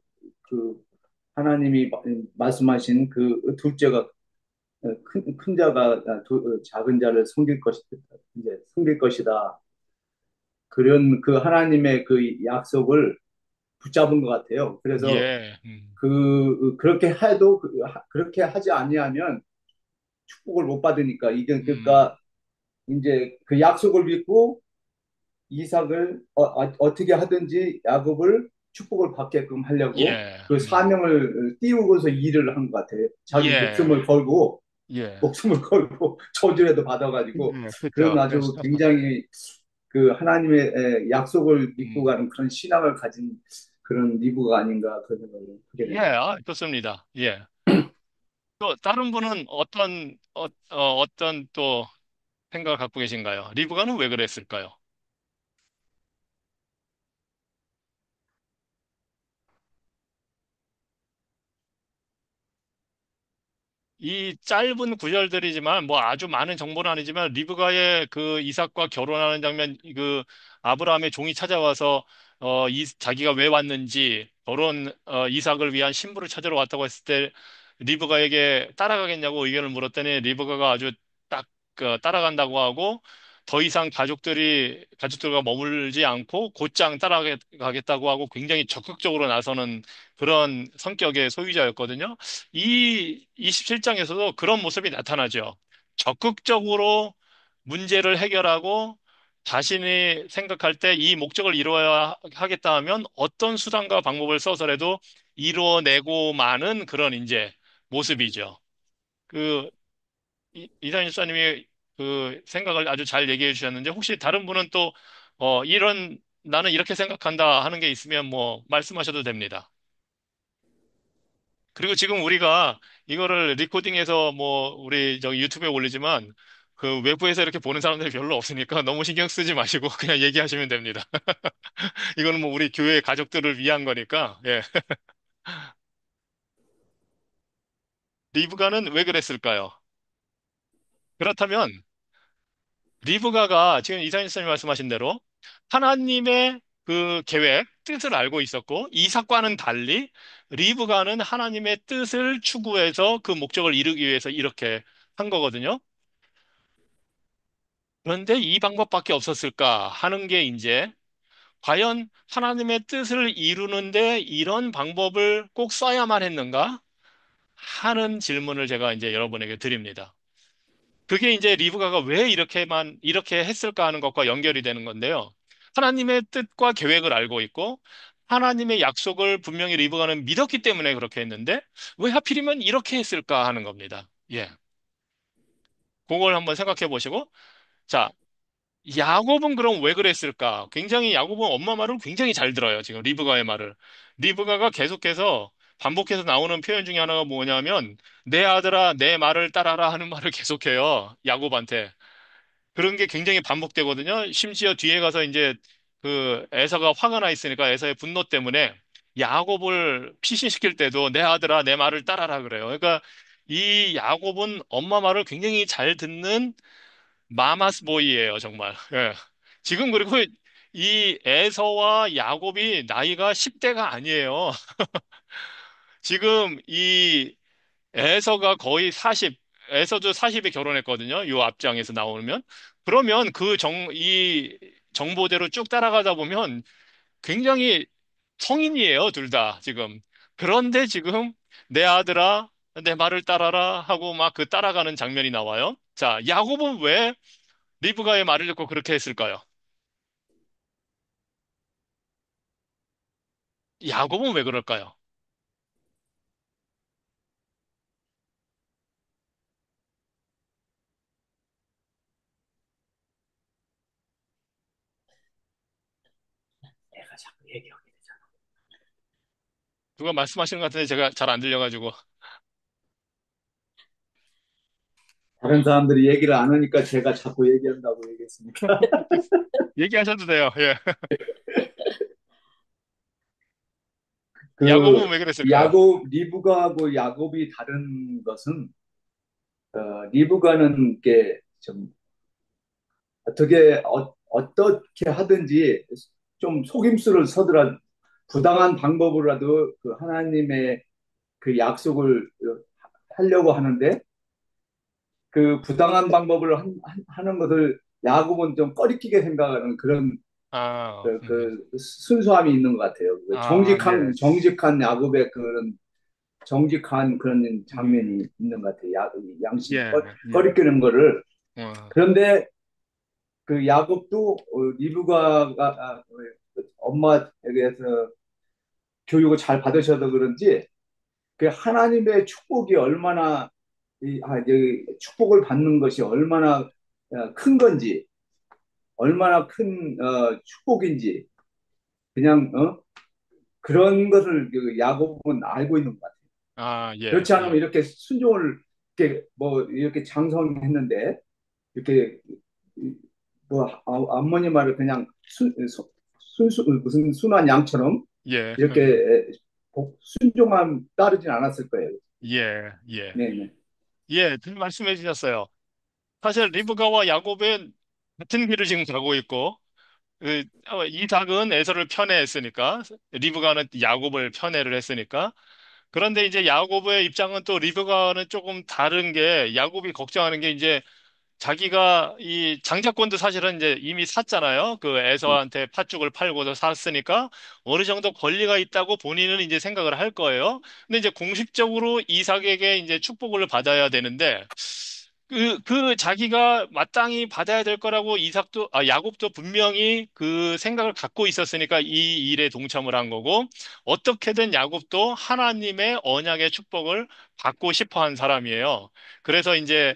하나님이 말씀하신 그 둘째가 큰 자가 작은 자를 섬길 것이다. 이제 섬길 것이다. 그런 그 하나님의 그 약속을 붙잡은 것 같아요. 그래서 예. 그렇게 해도 그렇게 하지 아니하면 축복을 못 받으니까 이게 음, 그러니까 이제 그 약속을 믿고 이삭을 떻게 하든지 야곱을 축복을 받게끔 하려고 예. 그 사명을 띄우고서 일을 한 것 같아요. 자기 예. 예. 목숨을 걸고 저주라도 받아가지고 그런 그렇죠. 아주 굉장히 그 하나님의 약속을 믿고 음. 가는 그런 신앙을 가진 그런 리브가 아닌가 그런 생각을 하게 예, 됩니다. 아, 좋습니다. 예. 또 다른 분은 어떤 또 생각을 갖고 계신가요? 리브가는 왜 그랬을까요? 이 짧은 구절들이지만 뭐 아주 많은 정보는 아니지만 리브가의 그 이삭과 결혼하는 장면 그 아브라함의 종이 찾아와서 자기가 왜 왔는지 이삭을 위한 신부를 찾으러 왔다고 했을 때 리브가에게 따라가겠냐고 의견을 물었더니 리브가가 아주 딱 따라간다고 하고 더 이상 가족들과 머물지 않고 곧장 따라가겠다고 하고 굉장히 적극적으로 나서는 그런 성격의 소유자였거든요. 이 27장에서도 그런 모습이 나타나죠. 적극적으로 문제를 해결하고 자신이 생각할 때 이 목적을 이루어야 하겠다 하면 어떤 수단과 방법을 써서라도 이루어내고 마는 그런 이제 모습이죠. 그 이상희 집사님이 그 생각을 아주 잘 얘기해 주셨는데 혹시 다른 분은 또 나는 이렇게 생각한다 하는 게 있으면 뭐 말씀하셔도 됩니다. 그리고 지금 우리가 이거를 리코딩해서 뭐 우리 저기 유튜브에 올리지만 그 외부에서 이렇게 보는 사람들이 별로 없으니까 너무 신경 쓰지 마시고 그냥 얘기하시면 됩니다. 이거는 뭐 우리 교회 가족들을 위한 거니까. 예. 리브가는 왜 그랬을까요? 그렇다면 리브가가 지금 이사님 선생님 말씀하신 대로 하나님의 그 계획, 뜻을 알고 있었고 이삭과는 달리 리브가는 하나님의 뜻을 추구해서 그 목적을 이루기 위해서 이렇게 한 거거든요. 그런데 이 방법밖에 없었을까 하는 게 이제 과연 하나님의 뜻을 이루는데 이런 방법을 꼭 써야만 했는가 하는 질문을 제가 이제 여러분에게 드립니다. 그게 이제 리브가가 왜 이렇게 했을까 하는 것과 연결이 되는 건데요. 하나님의 뜻과 계획을 알고 있고 하나님의 약속을 분명히 리브가는 믿었기 때문에 그렇게 했는데 왜 하필이면 이렇게 했을까 하는 겁니다. 예. 그걸 한번 생각해 보시고 자, 야곱은 그럼 왜 그랬을까? 굉장히 야곱은 엄마 말을 굉장히 잘 들어요. 지금 리브가의 말을. 리브가가 계속해서 반복해서 나오는 표현 중에 하나가 뭐냐면 내 아들아 내 말을 따라라 하는 말을 계속해요. 야곱한테. 그런 게 굉장히 반복되거든요. 심지어 뒤에 가서 이제 그 에서가 화가 나 있으니까 에서의 분노 때문에 야곱을 피신시킬 때도 내 아들아 내 말을 따라라 그래요. 그러니까 이 야곱은 엄마 말을 굉장히 잘 듣는 마마스 보이예요, 정말. 예. 지금 그리고 이 에서와 야곱이 나이가 10대가 아니에요. 지금 이 에서가 거의 40, 에서도 40에 결혼했거든요. 요 앞장에서 나오면. 그러면 이 정보대로 쭉 따라가다 보면 굉장히 성인이에요, 둘 다, 지금. 그런데 지금 내 아들아, 내 말을 따라라 하고 막 그 따라가는 장면이 나와요. 자, 야곱은 왜 리브가의 말을 듣고 그렇게 했을까요? 야곱은 왜 그럴까요? 내가 자꾸 얘기하게 되잖아. 누가 말씀하시는 것 같은데 제가 잘 안 들려가지고. 다른 사람들이 얘기를 안 하니까 제가 자꾸 얘기한다고 얘기했습니다. 얘기하셔도 돼요. 예. 야곱은 그 왜 그랬을까요? 야곱 리브가하고 야곱이 다른 것은 리브가는 게좀 어떻게 어떻게 하든지 좀 속임수를 서더라 부당한 방법으로라도 그 하나님의 그 약속을 하려고 하는데 그 부당한 방법을 하는 것을 야곱은 좀 꺼리끼게 생각하는 그런 아, 그 순수함이 있는 것 같아요. 그 예. 정직한 야곱의 그런 정직한 그런 음, 장면이 있는 것 같아요. 양심 예, 예. 꺼리끼는 거를. 어, 그런데 그 야곱도 리브가가 엄마에게서 교육을 잘 받으셔서 그런지 그 하나님의 축복이 얼마나 여기 축복을 받는 것이 얼마나 큰 건지 얼마나 큰 축복인지 그냥 그런 것을 그 야곱은 알고 있는 것 같아요. 아, 예, 그렇지 않으면 예. 이렇게 순종을 이렇게 뭐 이렇게 장성했는데 이렇게 뭐 암모니 말을 그냥 순수 무슨 순한 양처럼 예, 이렇게 순종함 따르진 않았을 거예요. 예, 예. 네네. 예, 말씀해 주셨어요. 사실 리브가와 야곱은 같은 길을 지금 가고 있고, 이삭은 에서를 편애했으니까, 리브가는 야곱을 편애를 했으니까, 그런데 이제 야곱의 입장은 또 리브가는 조금 다른 게, 야곱이 걱정하는 게 이제 자기가 이 장자권도 사실은 이제 이미 샀잖아요. 그 에서한테 팥죽을 팔고도 샀으니까 어느 정도 권리가 있다고 본인은 이제 생각을 할 거예요. 근데 이제 공식적으로 이삭에게 이제 축복을 받아야 되는데 그 자기가 마땅히 받아야 될 거라고 야곱도 분명히 그 생각을 갖고 있었으니까 이 일에 동참을 한 거고 어떻게든 야곱도 하나님의 언약의 축복을 받고 싶어 한 사람이에요. 그래서 이제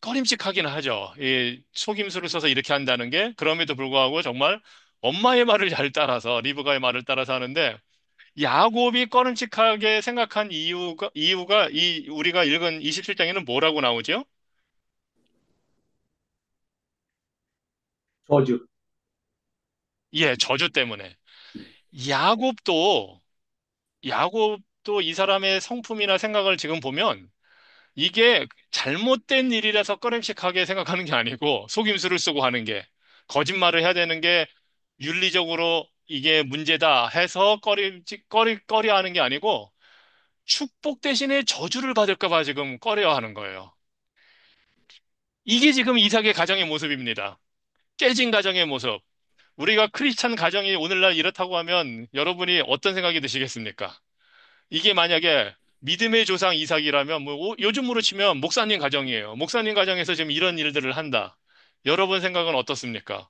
꺼림칙하긴 하죠. 이 속임수를 써서 이렇게 한다는 게 그럼에도 불구하고 정말 엄마의 말을 잘 따라서 리브가의 말을 따라서 하는데 야곱이 꺼림칙하게 생각한 이유가 이 우리가 읽은 27장에는 뭐라고 나오죠? 저주. 예, 저주 때문에. 야곱도 야곱도 이 사람의 성품이나 생각을 지금 보면 이게 잘못된 일이라서 꺼림칙하게 생각하는 게 아니고 속임수를 쓰고 하는 게 거짓말을 해야 되는 게 윤리적으로 이게 문제다 해서 꺼려 하는 게 아니고 축복 대신에 저주를 받을까 봐 지금 꺼려 하는 거예요. 이게 지금 이삭의 가정의 모습입니다. 깨진 가정의 모습. 우리가 크리스찬 가정이 오늘날 이렇다고 하면 여러분이 어떤 생각이 드시겠습니까? 이게 만약에 믿음의 조상 이삭이라면 뭐 요즘으로 치면 목사님 가정이에요. 목사님 가정에서 지금 이런 일들을 한다. 여러분 생각은 어떻습니까?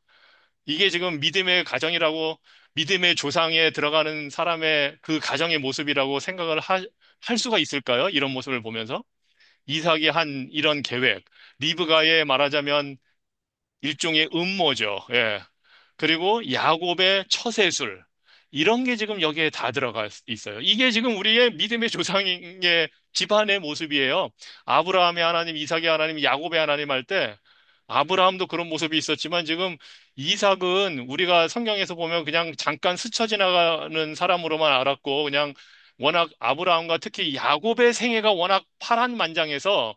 이게 지금 믿음의 가정이라고 믿음의 조상에 들어가는 사람의 그 가정의 모습이라고 생각을 할 수가 있을까요? 이런 모습을 보면서 이삭이 한 이런 계획, 리브가의 말하자면 일종의 음모죠. 예. 그리고 야곱의 처세술. 이런 게 지금 여기에 다 들어가 있어요. 이게 지금 우리의 믿음의 조상의 집안의 모습이에요. 아브라함의 하나님, 이삭의 하나님, 야곱의 하나님 할 때 아브라함도 그런 모습이 있었지만 지금 이삭은 우리가 성경에서 보면 그냥 잠깐 스쳐 지나가는 사람으로만 알았고 그냥 워낙 아브라함과 특히 야곱의 생애가 워낙 파란만장해서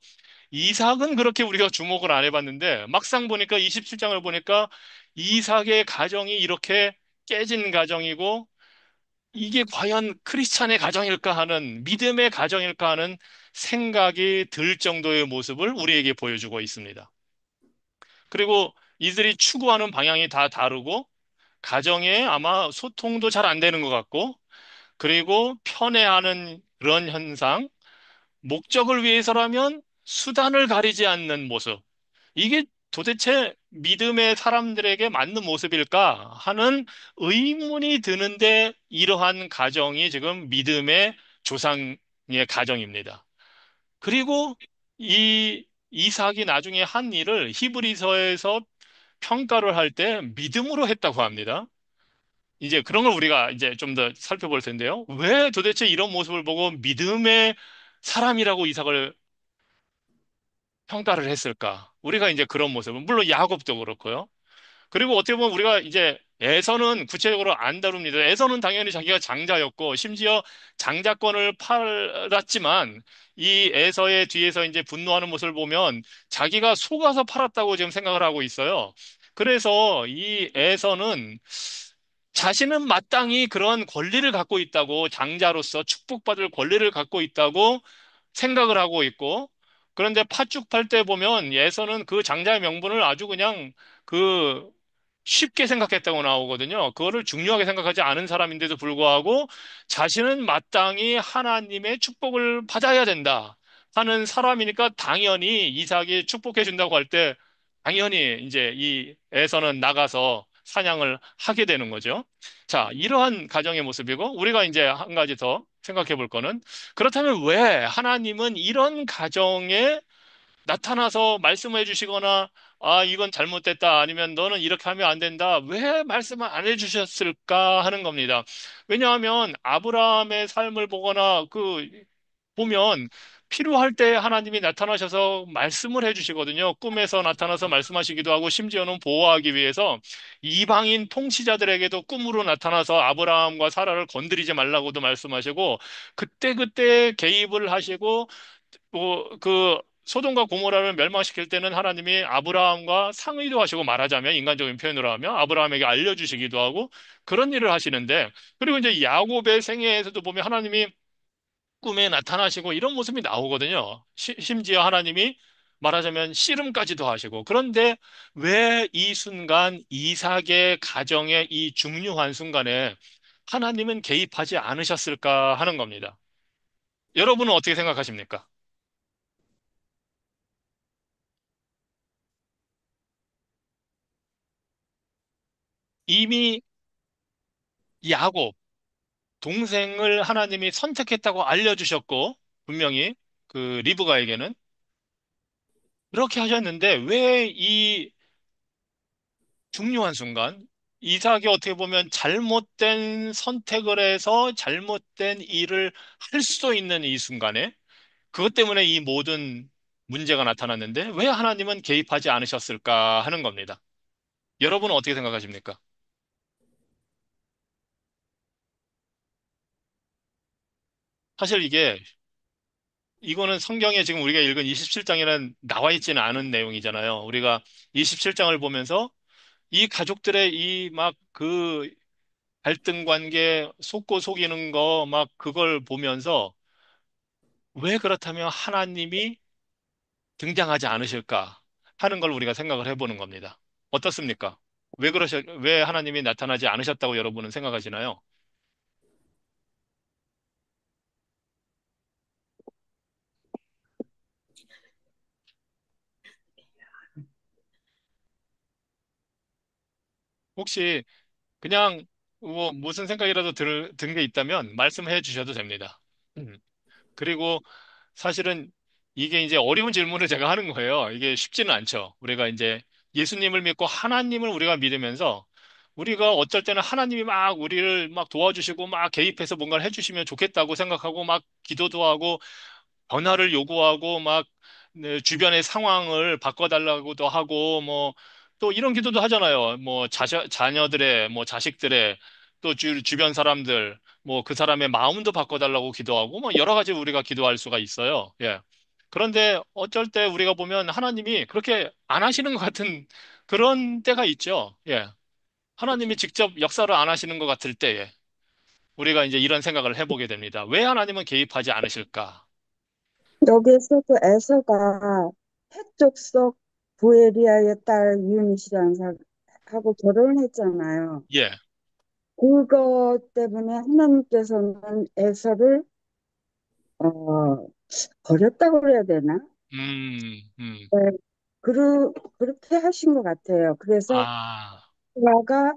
이삭은 그렇게 우리가 주목을 안 해봤는데 막상 보니까 27장을 보니까 이삭의 가정이 이렇게 깨진 가정이고 이게 과연 크리스찬의 가정일까 하는, 믿음의 가정일까 하는 생각이 들 정도의 모습을 우리에게 보여주고 있습니다. 그리고 이들이 추구하는 방향이 다 다르고, 가정에 아마 소통도 잘 안 되는 것 같고, 그리고 편애하는 그런 현상, 목적을 위해서라면 수단을 가리지 않는 모습. 이게 도대체 믿음의 사람들에게 맞는 모습일까 하는 의문이 드는데 이러한 가정이 지금 믿음의 조상의 가정입니다. 그리고 이 이삭이 나중에 한 일을 히브리서에서 평가를 할 때 믿음으로 했다고 합니다. 이제 그런 걸 우리가 이제 좀 더 살펴볼 텐데요. 왜 도대체 이런 모습을 보고 믿음의 사람이라고 이삭을 평가를 했을까? 우리가 이제 그런 모습은, 물론 야곱도 그렇고요. 그리고 어떻게 보면 우리가 이제 에서는 구체적으로 안 다룹니다. 에서는 당연히 자기가 장자였고, 심지어 장자권을 팔았지만, 이 에서의 뒤에서 이제 분노하는 모습을 보면 자기가 속아서 팔았다고 지금 생각을 하고 있어요. 그래서 이 에서는 자신은 마땅히 그런 권리를 갖고 있다고, 장자로서 축복받을 권리를 갖고 있다고 생각을 하고 있고, 그런데 팥죽 팔 때 보면 예서는 그 장자의 명분을 아주 그냥 그 쉽게 생각했다고 나오거든요. 그거를 중요하게 생각하지 않은 사람인데도 불구하고 자신은 마땅히 하나님의 축복을 받아야 된다 하는 사람이니까 당연히 이삭이 축복해 준다고 할 때 당연히 이제 이 에서는 나가서 사냥을 하게 되는 거죠. 자, 이러한 가정의 모습이고 우리가 이제 한 가지 더 생각해 볼 거는 그렇다면 왜 하나님은 이런 가정에 나타나서 말씀해 주시거나, 아, 이건 잘못됐다, 아니면 너는 이렇게 하면 안 된다, 왜 말씀을 안 해주셨을까 하는 겁니다. 왜냐하면 아브라함의 삶을 보거나, 보면 필요할 때 하나님이 나타나셔서 말씀을 해주시거든요. 꿈에서 나타나서 말씀하시기도 하고, 심지어는 보호하기 위해서 이방인 통치자들에게도 꿈으로 나타나서 아브라함과 사라를 건드리지 말라고도 말씀하시고, 그때그때 개입을 하시고, 소돔과 고모라를 멸망시킬 때는 하나님이 아브라함과 상의도 하시고 말하자면 인간적인 표현으로 하면 아브라함에게 알려주시기도 하고 그런 일을 하시는데 그리고 이제 야곱의 생애에서도 보면 하나님이 꿈에 나타나시고 이런 모습이 나오거든요. 심지어 하나님이 말하자면 씨름까지도 하시고 그런데 왜 이 순간 이삭의 가정의 이 중요한 순간에 하나님은 개입하지 않으셨을까 하는 겁니다. 여러분은 어떻게 생각하십니까? 이미 야곱, 동생을 하나님이 선택했다고 알려주셨고, 분명히 리브가에게는 그렇게 하셨는데, 왜 이 중요한 순간, 이삭이 어떻게 보면 잘못된 선택을 해서 잘못된 일을 할 수도 있는 이 순간에, 그것 때문에 이 모든 문제가 나타났는데, 왜 하나님은 개입하지 않으셨을까 하는 겁니다. 여러분은 어떻게 생각하십니까? 사실 이거는 성경에 지금 우리가 읽은 27장에는 나와 있지는 않은 내용이잖아요. 우리가 27장을 보면서 이 가족들의 이 막 갈등 관계, 속고 속이는 거 막 그걸 보면서 왜 그렇다면 하나님이 등장하지 않으실까 하는 걸 우리가 생각을 해보는 겁니다. 어떻습니까? 왜 하나님이 나타나지 않으셨다고 여러분은 생각하시나요? 혹시 그냥 뭐 무슨 생각이라도 든 게 있다면 말씀해 주셔도 됩니다. 음. 그리고 사실은 이게 이제 어려운 질문을 제가 하는 거예요. 이게 쉽지는 않죠. 우리가 이제 예수님을 믿고 하나님을 우리가 믿으면서 우리가 어쩔 때는 하나님이 막 우리를 막 도와주시고 막 개입해서 뭔가를 해주시면 좋겠다고 생각하고 막 기도도 하고 변화를 요구하고 막 네, 주변의 상황을 바꿔달라고도 하고 뭐 또 이런 기도도 하잖아요. 뭐 자녀들의 뭐 자식들의 또 주변 사람들 뭐 그 사람의 마음도 바꿔달라고 기도하고 뭐 여러 가지 우리가 기도할 수가 있어요. 예. 그런데 어쩔 때 우리가 보면 하나님이 그렇게 안 하시는 것 같은 그런 때가 있죠. 예. 하나님이 직접 역사를 안 하시는 것 같을 때에. 우리가 이제 이런 생각을 해보게 됩니다. 왜 하나님은 개입하지 않으실까? 여기에서도 에서가 해족속 부에리아의 딸 유닛이라는 사람하고 결혼을 했잖아요. 예, 그것 때문에 하나님께서는 에서를 버렸다고 그래야 되나? 음. 네, 그렇게 하신 것 같아요. 그래서 아, 부하가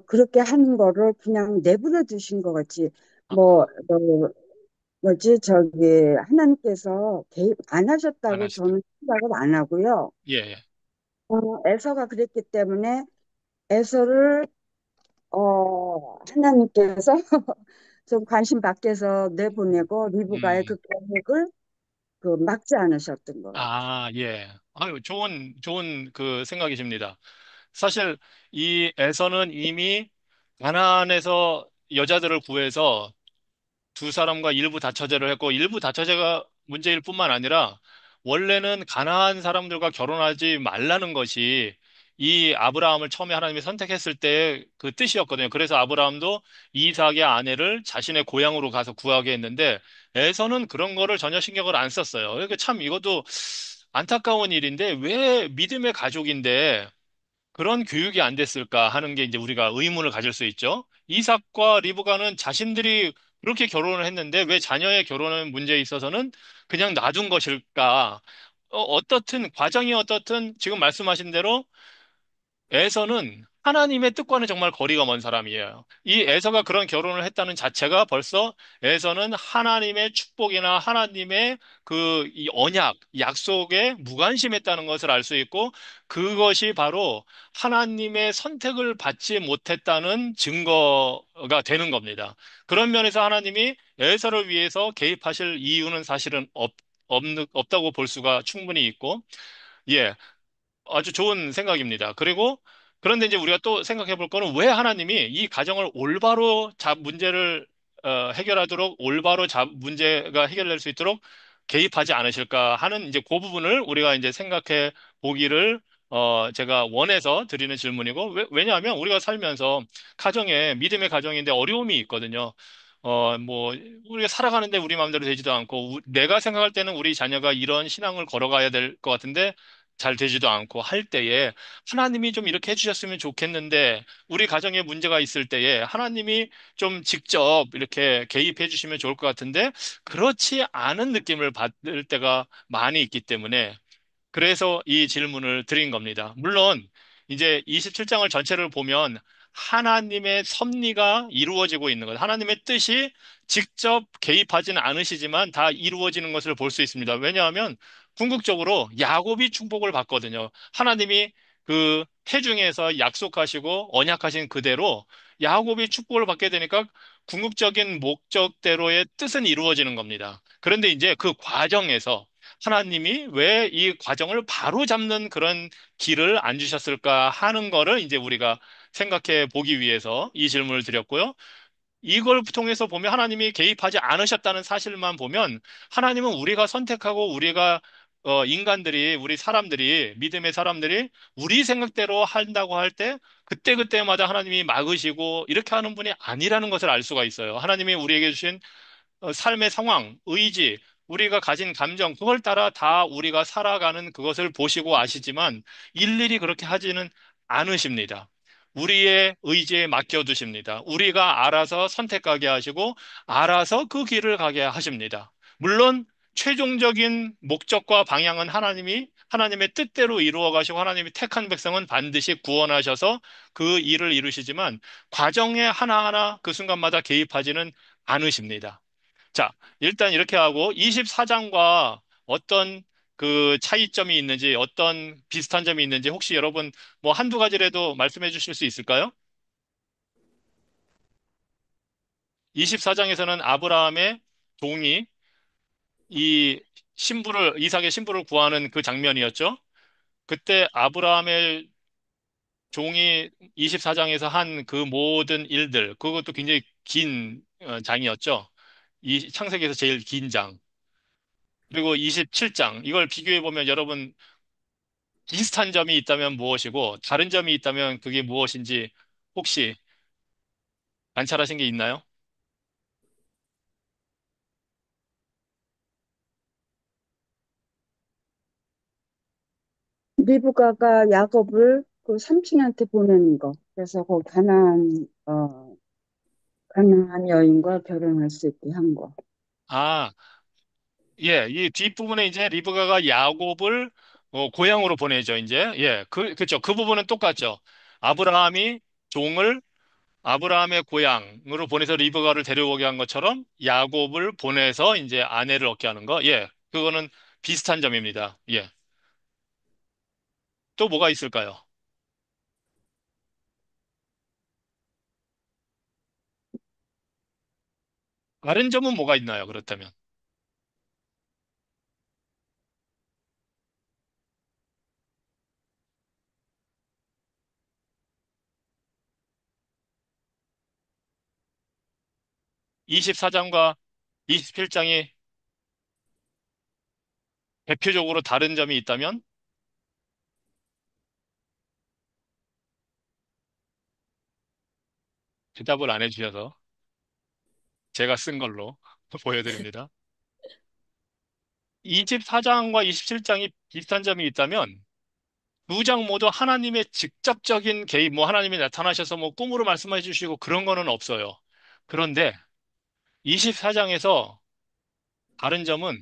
그렇게 한 거를 그냥 내버려 두신 것 같지. 아, 뭐지, 하나님께서 개입 안 안 하셨다고 하시다. 저는 생각을 안 하고요. 예, 예. 에서가 그랬기 때문에 에서를, 하나님께서 좀 관심 밖에서 내보내고 리브가의 음. 그 계획을 막지 않으셨던 것 같아요. 아, 예. 아유, 좋은 그 생각이십니다. 사실 이 에서는 이미 가나안에서 여자들을 구해서 두 사람과 일부 다처제를 했고 일부 다처제가 문제일 뿐만 아니라 원래는 가나안 사람들과 결혼하지 말라는 것이 이 아브라함을 처음에 하나님이 선택했을 때 그 뜻이었거든요. 그래서 아브라함도 이삭의 아내를 자신의 고향으로 가서 구하게 했는데 에서는 그런 거를 전혀 신경을 안 썼어요. 그러니까 참 이것도 안타까운 일인데 왜 믿음의 가족인데 그런 교육이 안 됐을까 하는 게 이제 우리가 의문을 가질 수 있죠. 이삭과 리브가는 자신들이 그렇게 결혼을 했는데 왜 자녀의 결혼 문제에 있어서는 그냥 놔둔 것일까? 어떻든 과정이 어떻든 지금 말씀하신 대로 에서는 하나님의 뜻과는 정말 거리가 먼 사람이에요. 이 에서가 그런 결혼을 했다는 자체가 벌써 에서는 하나님의 축복이나 하나님의 이 언약, 약속에 무관심했다는 것을 알 수 있고 그것이 바로 하나님의 선택을 받지 못했다는 증거가 되는 겁니다. 그런 면에서 하나님이 에서를 위해서 개입하실 이유는 사실은 없다고 볼 수가 충분히 있고, 예. 아주 좋은 생각입니다. 그리고 그런데 이제 우리가 또 생각해 볼 거는 왜 하나님이 이 가정을 올바로 문제를 해결하도록 올바로 문제가 해결될 수 있도록 개입하지 않으실까 하는 이제 그 부분을 우리가 이제 생각해 보기를 제가 원해서 드리는 질문이고 왜냐하면 우리가 살면서 가정에 믿음의 가정인데 어려움이 있거든요. 뭐 우리가 살아가는데 우리 마음대로 되지도 않고 내가 생각할 때는 우리 자녀가 이런 신앙을 걸어가야 될 것 같은데 잘 되지도 않고 할 때에 하나님이 좀 이렇게 해주셨으면 좋겠는데 우리 가정에 문제가 있을 때에 하나님이 좀 직접 이렇게 개입해 주시면 좋을 것 같은데 그렇지 않은 느낌을 받을 때가 많이 있기 때문에 그래서 이 질문을 드린 겁니다. 물론 이제 27장을 전체를 보면 하나님의 섭리가 이루어지고 있는 것, 하나님의 뜻이 직접 개입하지는 않으시지만 다 이루어지는 것을 볼 수 있습니다. 왜냐하면 궁극적으로 야곱이 축복을 받거든요. 하나님이 그 태중에서 약속하시고 언약하신 그대로 야곱이 축복을 받게 되니까 궁극적인 목적대로의 뜻은 이루어지는 겁니다. 그런데 이제 그 과정에서 하나님이 왜 이 과정을 바로 잡는 그런 길을 안 주셨을까 하는 거를 이제 우리가 생각해 보기 위해서 이 질문을 드렸고요. 이걸 통해서 보면 하나님이 개입하지 않으셨다는 사실만 보면 하나님은 우리가 선택하고 우리가 인간들이 우리 사람들이 믿음의 사람들이 우리 생각대로 한다고 할 때 그때그때마다 하나님이 막으시고 이렇게 하는 분이 아니라는 것을 알 수가 있어요. 하나님이 우리에게 주신 삶의 상황, 의지, 우리가 가진 감정, 그걸 따라 다 우리가 살아가는 그것을 보시고 아시지만 일일이 그렇게 하지는 않으십니다. 우리의 의지에 맡겨두십니다. 우리가 알아서 선택하게 하시고 알아서 그 길을 가게 하십니다. 물론 최종적인 목적과 방향은 하나님의 뜻대로 이루어 가시고 하나님이 택한 백성은 반드시 구원하셔서 그 일을 이루시지만 과정에 하나하나 그 순간마다 개입하지는 않으십니다. 자, 일단 이렇게 하고 24장과 어떤 그 차이점이 있는지, 어떤 비슷한 점이 있는지 혹시 여러분 뭐 한두 가지라도 말씀해 주실 수 있을까요? 24장에서는 아브라함의 종이 이삭의 신부를 구하는 그 장면이었죠. 그때 아브라함의 종이 24장에서 한 그 모든 일들, 그것도 굉장히 긴 장이었죠. 이 창세기에서 제일 긴 장. 그리고 27장, 이걸 비교해 보면 여러분 비슷한 점이 있다면 무엇이고 다른 점이 있다면 그게 무엇인지 혹시 관찰하신 게 있나요? 리브가가 야곱을 그 삼촌한테 보내는 거. 그래서 그 가나안 여인과 결혼할 수 있게 한 거. 아, 예, 이 뒷부분에 이제 리브가가 야곱을 고향으로 보내죠, 이제. 예, 그죠. 그 부분은 똑같죠. 아브라함이 종을 아브라함의 고향으로 보내서 리브가를 데려오게 한 것처럼 야곱을 보내서 이제 아내를 얻게 하는 거. 예, 그거는 비슷한 점입니다. 예. 또 뭐가 있을까요? 다른 점은 뭐가 있나요, 그렇다면? 24장과 27장이 대표적으로 다른 점이 있다면 대답을 안 해주셔서 제가 쓴 걸로 보여드립니다. 24장과 27장이 비슷한 점이 있다면 두 장 모두 하나님의 직접적인 개입, 뭐 하나님이 나타나셔서 뭐 꿈으로 말씀해 주시고 그런 거는 없어요. 그런데 24장에서 다른 점은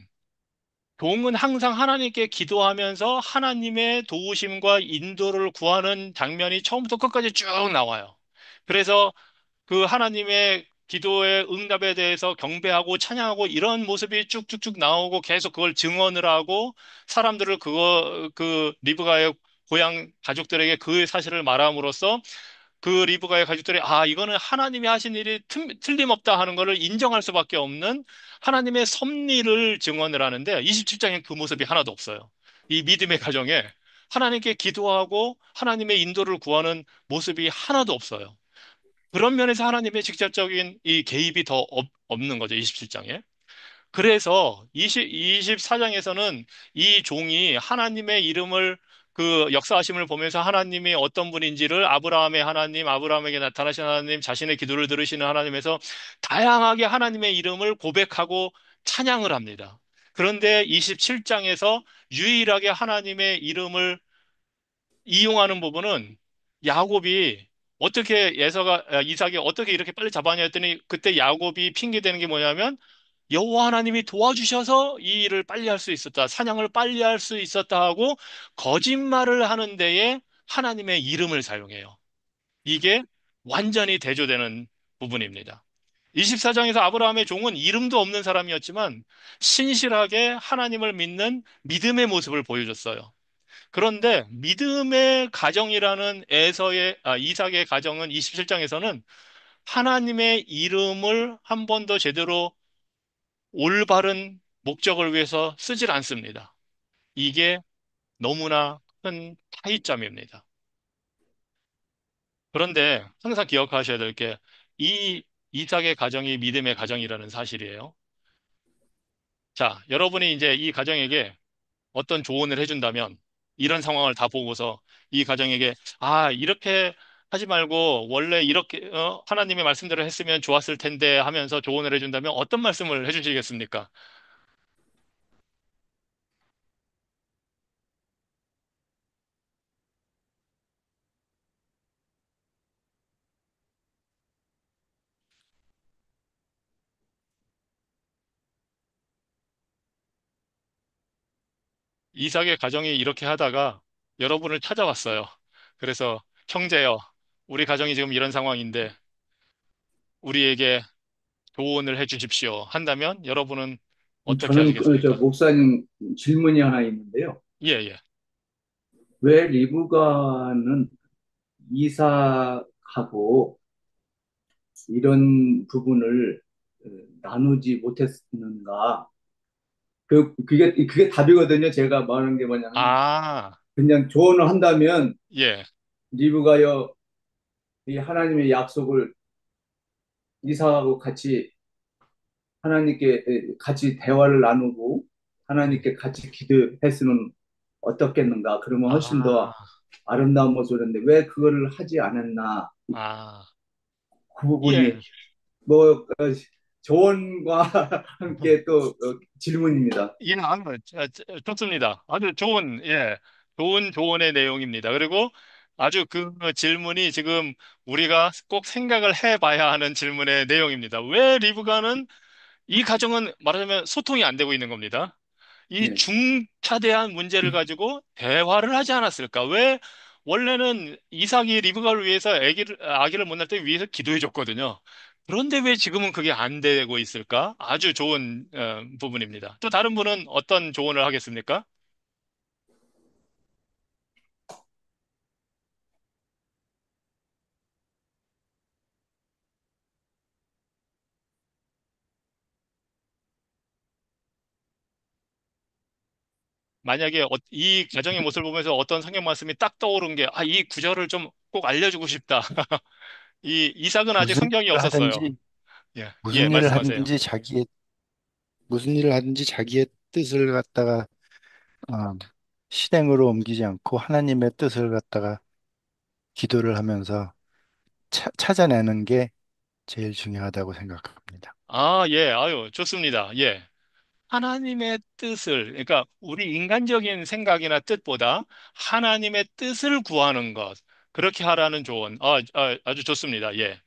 종은 항상 하나님께 기도하면서 하나님의 도우심과 인도를 구하는 장면이 처음부터 끝까지 쭉 나와요. 그래서 그 하나님의 기도의 응답에 대해서 경배하고 찬양하고 이런 모습이 쭉쭉쭉 나오고 계속 그걸 증언을 하고 사람들을 그 리브가의 고향 가족들에게 그 사실을 말함으로써 그 리브가의 가족들이 이거는 하나님이 하신 일이 틀림없다 하는 것을 인정할 수밖에 없는 하나님의 섭리를 증언을 하는데 27장엔 그 모습이 하나도 없어요. 이 믿음의 가정에 하나님께 기도하고 하나님의 인도를 구하는 모습이 하나도 없어요. 그런 면에서 하나님의 직접적인 이 개입이 더 없는 거죠, 27장에. 그래서 24장에서는 이 종이 하나님의 이름을 그 역사하심을 보면서 하나님이 어떤 분인지를 아브라함의 하나님, 아브라함에게 나타나신 하나님, 자신의 기도를 들으시는 하나님에서 다양하게 하나님의 이름을 고백하고 찬양을 합니다. 그런데 27장에서 유일하게 하나님의 이름을 이용하는 부분은 야곱이 어떻게 이삭이 어떻게 이렇게 빨리 잡아냐 했더니 그때 야곱이 핑계대는 게 뭐냐면 여호와 하나님이 도와주셔서 이 일을 빨리 할 수 있었다. 사냥을 빨리 할 수 있었다 하고 거짓말을 하는 데에 하나님의 이름을 사용해요. 이게 완전히 대조되는 부분입니다. 24장에서 아브라함의 종은 이름도 없는 사람이었지만 신실하게 하나님을 믿는 믿음의 모습을 보여줬어요. 그런데 믿음의 가정이라는 이삭의 가정은 27장에서는 하나님의 이름을 한 번도 제대로 올바른 목적을 위해서 쓰질 않습니다. 이게 너무나 큰 차이점입니다. 그런데 항상 기억하셔야 될 게 이 이삭의 가정이 믿음의 가정이라는 사실이에요. 자, 여러분이 이제 이 가정에게 어떤 조언을 해준다면 이런 상황을 다 보고서 이 가정에게 이렇게 하지 말고 원래 이렇게 하나님의 말씀대로 했으면 좋았을 텐데 하면서 조언을 해준다면 어떤 말씀을 해주시겠습니까? 이삭의 가정이 이렇게 하다가 여러분을 찾아왔어요. 그래서 형제여, 우리 가정이 지금 이런 상황인데 우리에게 조언을 해주십시오. 한다면 여러분은 어떻게 저는 저 하시겠습니까? 목사님 질문이 하나 있는데요. 예, 예. 왜 리브가는 이삭하고 이런 부분을 나누지 못했는가? 그게 답이거든요. 제가 말하는 게 뭐냐면, 아, 그냥 조언을 한다면, 예. 리브가여, 이 하나님의 약속을 이삭하고 같이 하나님께 같이 대화를 나누고, 하나님께 같이 기도했으면 어떻겠는가? 그러면 훨씬 아, 더 아름다운 모습인데, 왜 그거를 하지 않았나? 아, 그 부분이, 예. 뭐, 조언과 함께 또 질문입니다. 예, 좋습니다. 아주 좋은, 예. 좋은 조언의 내용입니다. 그리고 아주 그 질문이 지금 우리가 꼭 생각을 해봐야 하는 질문의 내용입니다. 왜 리브가는 이 가정은 말하자면 소통이 안 되고 있는 겁니다. 이 예, 중차대한 문제를 가지고 대화를 하지 않았을까? 왜 원래는 이삭이 리브가를 위해서 아기를 못 낳을 때 위해서 기도해 줬거든요. 그런데 왜 지금은 그게 안 되고 있을까? 아주 좋은 부분입니다. 또 다른 분은 어떤 조언을 하겠습니까? 만약에 이 가정의 모습을 보면서 어떤 성경 말씀이 딱 떠오른 게, 아, 이 구절을 좀 꼭 알려주고 싶다. 이 이삭은 아직 무슨 성경이 일을 없었어요. 하든지, 예, 예, 무슨 일을 말씀하세요. 하든지 무슨 일을 하든지 자기의 뜻을 갖다가 어, 실행으로 옮기지 않고 하나님의 뜻을 갖다가 기도를 하면서 찾아내는 게 제일 중요하다고 생각합니다. 아, 예, 아유, 좋습니다. 예. 하나님의 뜻을, 그러니까 우리 인간적인 생각이나 뜻보다 하나님의 뜻을 구하는 것, 그렇게 하라는 조언. 아주 좋습니다. 예.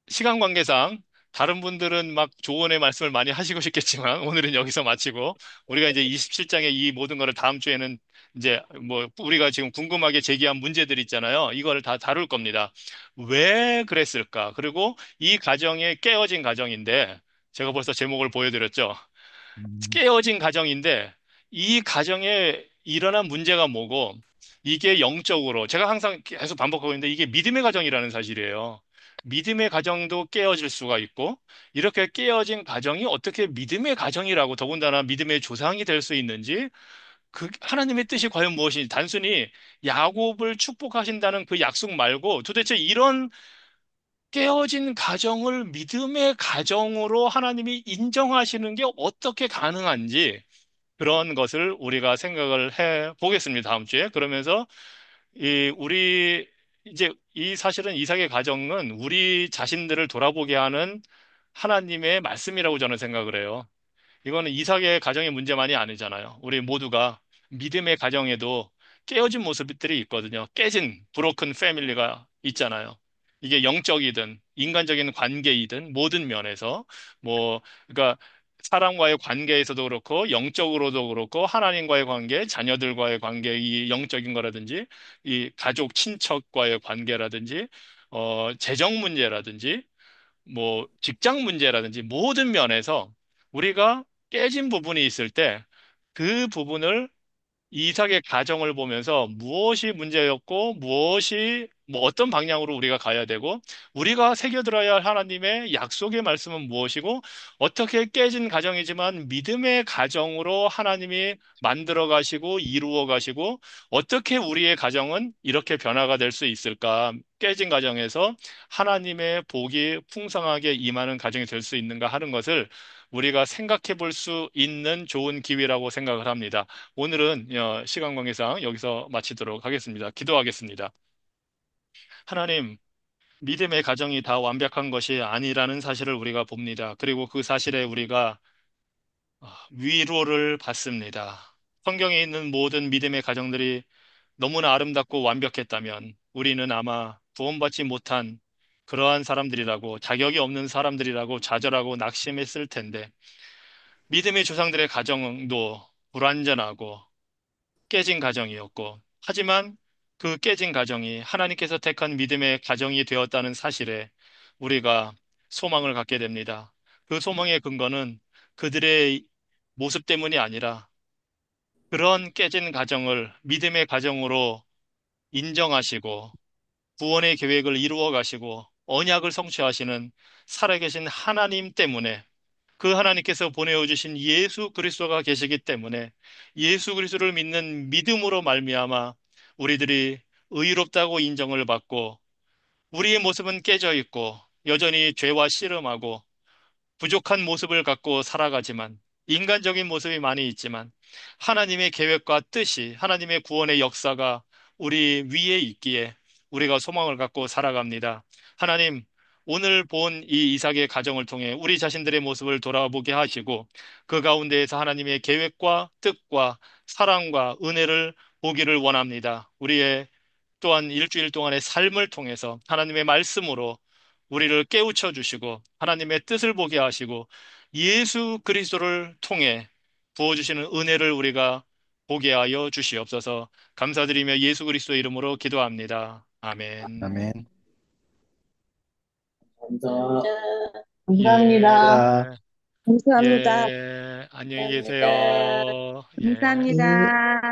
시간 관계상 다른 분들은 막 조언의 말씀을 많이 하시고 싶겠지만 오늘은 여기서 마치고 우리가 이제 27장의 이 모든 거를 다음 주에는 이제 뭐 우리가 지금 궁금하게 제기한 문제들 있잖아요. 이거를 다 다룰 겁니다. 왜 그랬을까? 그리고 이 가정이 깨어진 가정인데 제가 벌써 제목을 보여드렸죠. 음, 깨어진 가정인데 이 가정에 일어난 문제가 뭐고 이게 영적으로 제가 항상 계속 반복하고 있는데 이게 믿음의 가정이라는 사실이에요. 믿음의 가정도 깨어질 수가 있고 이렇게 깨어진 가정이 어떻게 믿음의 가정이라고 더군다나 믿음의 조상이 될 수 있는지 그 하나님의 뜻이 과연 무엇인지 단순히 야곱을 축복하신다는 그 약속 말고 도대체 이런 깨어진 가정을 믿음의 가정으로 하나님이 인정하시는 게 어떻게 가능한지 그런 것을 우리가 생각을 해 보겠습니다. 다음 주에. 그러면서 우리 이제 이 사실은 이삭의 가정은 우리 자신들을 돌아보게 하는 하나님의 말씀이라고 저는 생각을 해요. 이거는 이삭의 가정의 문제만이 아니잖아요. 우리 모두가 믿음의 가정에도 깨어진 모습들이 있거든요. 깨진 브로큰 패밀리가 있잖아요. 이게 영적이든 인간적인 관계이든 모든 면에서 그러니까 사람과의 관계에서도 그렇고 영적으로도 그렇고 하나님과의 관계, 자녀들과의 관계, 이 영적인 거라든지 이 가족, 친척과의 관계라든지 재정 문제라든지 직장 문제라든지 모든 면에서 우리가 깨진 부분이 있을 때 그 부분을 이삭의 가정을 보면서 무엇이 문제였고 무엇이 어떤 방향으로 우리가 가야 되고 우리가 새겨들어야 할 하나님의 약속의 말씀은 무엇이고 어떻게 깨진 가정이지만 믿음의 가정으로 하나님이 만들어 가시고 이루어 가시고 어떻게 우리의 가정은 이렇게 변화가 될 수 있을까? 깨진 가정에서 하나님의 복이 풍성하게 임하는 가정이 될 수 있는가 하는 것을 우리가 생각해 볼 수 있는 좋은 기회라고 생각을 합니다. 오늘은 시간 관계상 여기서 마치도록 하겠습니다. 기도하겠습니다. 하나님, 믿음의 가정이 다 완벽한 것이 아니라는 사실을 우리가 봅니다. 그리고 그 사실에 우리가 위로를 받습니다. 성경에 있는 모든 믿음의 가정들이 너무나 아름답고 완벽했다면 우리는 아마 구원받지 못한 그러한 사람들이라고 자격이 없는 사람들이라고 좌절하고 낙심했을 텐데 믿음의 조상들의 가정도 불완전하고 깨진 가정이었고, 하지만 그 깨진 가정이 하나님께서 택한 믿음의 가정이 되었다는 사실에 우리가 소망을 갖게 됩니다. 그 소망의 근거는 그들의 모습 때문이 아니라 그런 깨진 가정을 믿음의 가정으로 인정하시고 구원의 계획을 이루어 가시고 언약을 성취하시는 살아계신 하나님 때문에 그 하나님께서 보내어 주신 예수 그리스도가 계시기 때문에 예수 그리스도를 믿는 믿음으로 말미암아 우리들이 의롭다고 인정을 받고 우리의 모습은 깨져 있고 여전히 죄와 씨름하고 부족한 모습을 갖고 살아가지만 인간적인 모습이 많이 있지만 하나님의 계획과 뜻이 하나님의 구원의 역사가 우리 위에 있기에 우리가 소망을 갖고 살아갑니다. 하나님, 오늘 본 이 이삭의 가정을 통해 우리 자신들의 모습을 돌아보게 하시고 그 가운데에서 하나님의 계획과 뜻과 사랑과 은혜를 보기를 원합니다. 우리의 또한 일주일 동안의 삶을 통해서 하나님의 말씀으로 우리를 깨우쳐 주시고 하나님의 뜻을 보게 하시고 예수 그리스도를 통해 부어주시는 은혜를 우리가 보게 하여 주시옵소서. 감사드리며 예수 그리스도 이름으로 기도합니다. 아멘. 아멘. 감사합니다. 감사합니다. 예, 자, 감사합니다. 예, 안녕히 계세요. 예. 감사합니다.